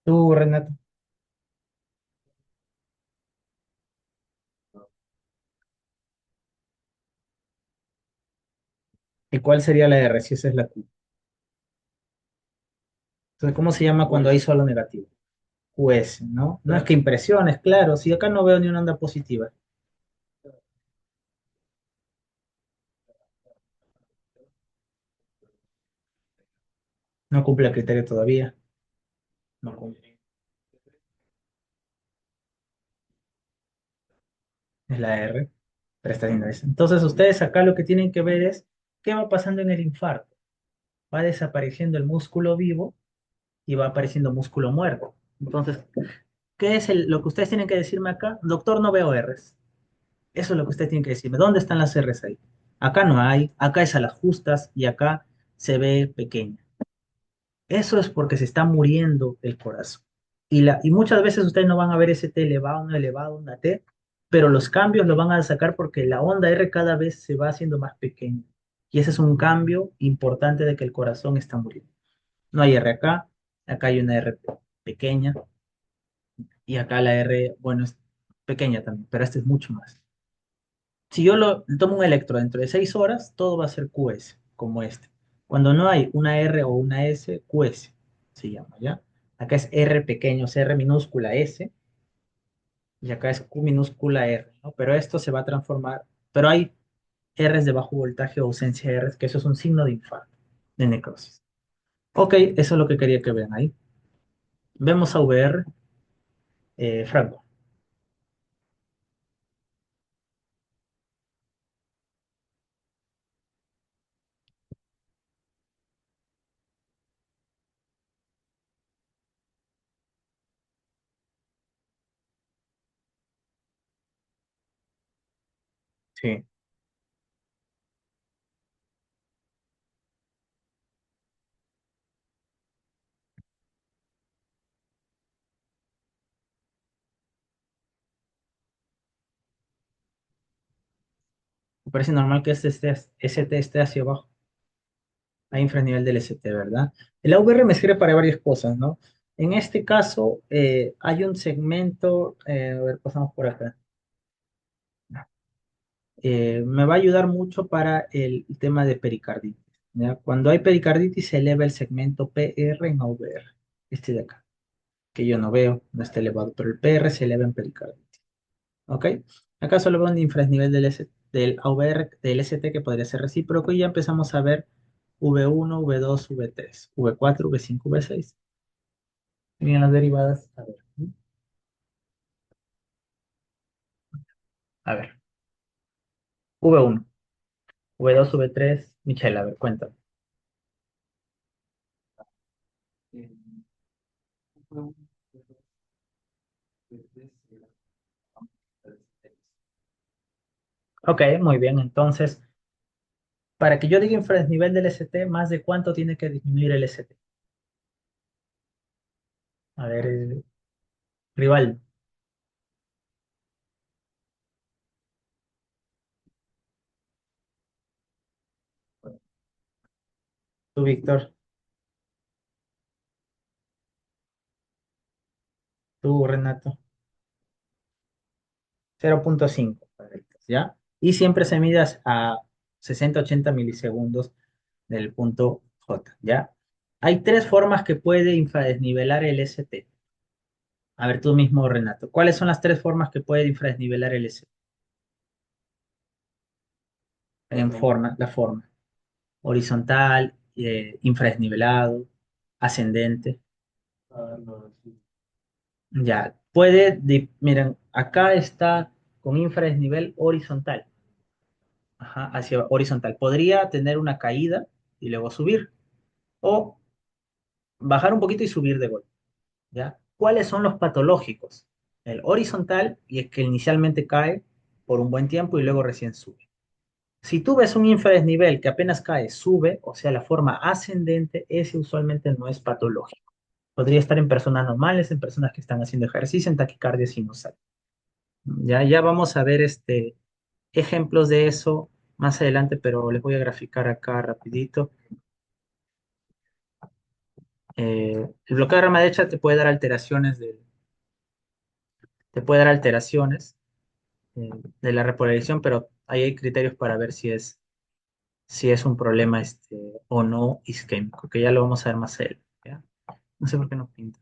Tú, Renato. ¿Y cuál sería la R si esa es la Q? Entonces, ¿cómo se llama cuando hay solo negativo? QS, ¿no? No es que impresiones, claro. Si acá no veo ni una onda positiva, no cumple el criterio todavía. No cumple. Es la R, pero está haciendo eso. Entonces, ustedes acá lo que tienen que ver es qué va pasando en el infarto. Va desapareciendo el músculo vivo y va apareciendo músculo muerto. Entonces, ¿qué es lo que ustedes tienen que decirme acá? Doctor, no veo Rs. Eso es lo que ustedes tienen que decirme. ¿Dónde están las Rs ahí? Acá no hay, acá es a las justas y acá se ve pequeña. Eso es porque se está muriendo el corazón. Y muchas veces ustedes no van a ver ese T elevado, una elevado, una T, pero los cambios los van a sacar porque la onda R cada vez se va haciendo más pequeña. Y ese es un cambio importante de que el corazón está muriendo. No hay R acá, acá hay una R pequeña, y acá la R, bueno, es pequeña también, pero esta es mucho más. Si yo tomo un electro dentro de 6 horas, todo va a ser QS, como este. Cuando no hay una R o una S, QS se llama, ¿ya? Acá es R pequeño, es R minúscula S, y acá es Q minúscula R, ¿no? Pero esto se va a transformar, pero hay Rs de bajo voltaje o ausencia de Rs, que eso es un signo de infarto, de necrosis. Ok, eso es lo que quería que vean ahí. Vemos a VR, Franco. Sí. Me parece normal que ST esté hacia abajo. Hay infranivel del ST, ¿verdad? El AVR me sirve para varias cosas, ¿no? En este caso, hay un segmento, a ver, pasamos por acá. Me va a ayudar mucho para el tema de pericarditis, ¿ya? Cuando hay pericarditis se eleva el segmento PR en AVR, este de acá, que yo no veo, no está elevado, pero el PR se eleva en pericarditis, ¿ok? Acá solo veo un infranivel del AVR, del ST que podría ser recíproco y ya empezamos a ver V1, V2, V3, V4, V5, V6. Tenían las derivadas. A ver, V1, V2, V3, Michelle, a ver, cuéntame. Ok, muy bien. Entonces, para que yo diga infranivel del ST, ¿más de cuánto tiene que disminuir el ST? A ver, rival, tú, Víctor, tú, Renato, 0,5, correcto, ¿ya? Y siempre se mide a 60-80 milisegundos del punto J, ¿ya? Hay tres formas que puede infradesnivelar el ST. A ver tú mismo, Renato, ¿cuáles son las tres formas que puede infradesnivelar el ST? La forma. Horizontal, infradesnivelado, ascendente. No, sí. Ya, miren, acá está con infradesnivel horizontal. Ajá, hacia horizontal. Podría tener una caída y luego subir. O bajar un poquito y subir de golpe. ¿Ya? ¿Cuáles son los patológicos? El horizontal, y es que inicialmente cae por un buen tiempo y luego recién sube. Si tú ves un infradesnivel que apenas cae, sube, o sea, la forma ascendente, ese usualmente no es patológico. Podría estar en personas normales, en personas que están haciendo ejercicio, en taquicardia sinusal. Ya vamos a ver ejemplos de eso más adelante, pero les voy a graficar acá rapidito. El bloqueo de rama derecha te puede dar alteraciones de la repolarización, pero ahí hay criterios para ver si es un problema o no isquémico, que ya lo vamos a ver más adelante. ¿Ya? No sé por qué no pinta.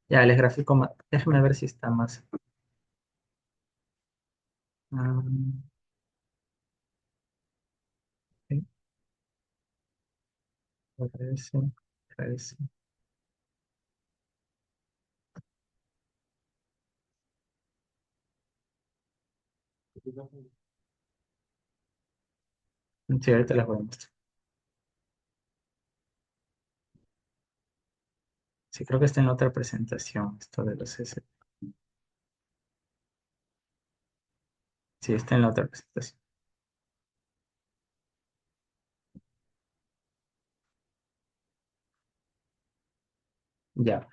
Ya, les grafico más. Déjenme ver si está más. Mm, ok, parece, parece. Sí, ahorita les voy a mostrar. Sí, creo que está en la otra presentación, esto de los S. Sí, está en la otra presentación. Ya.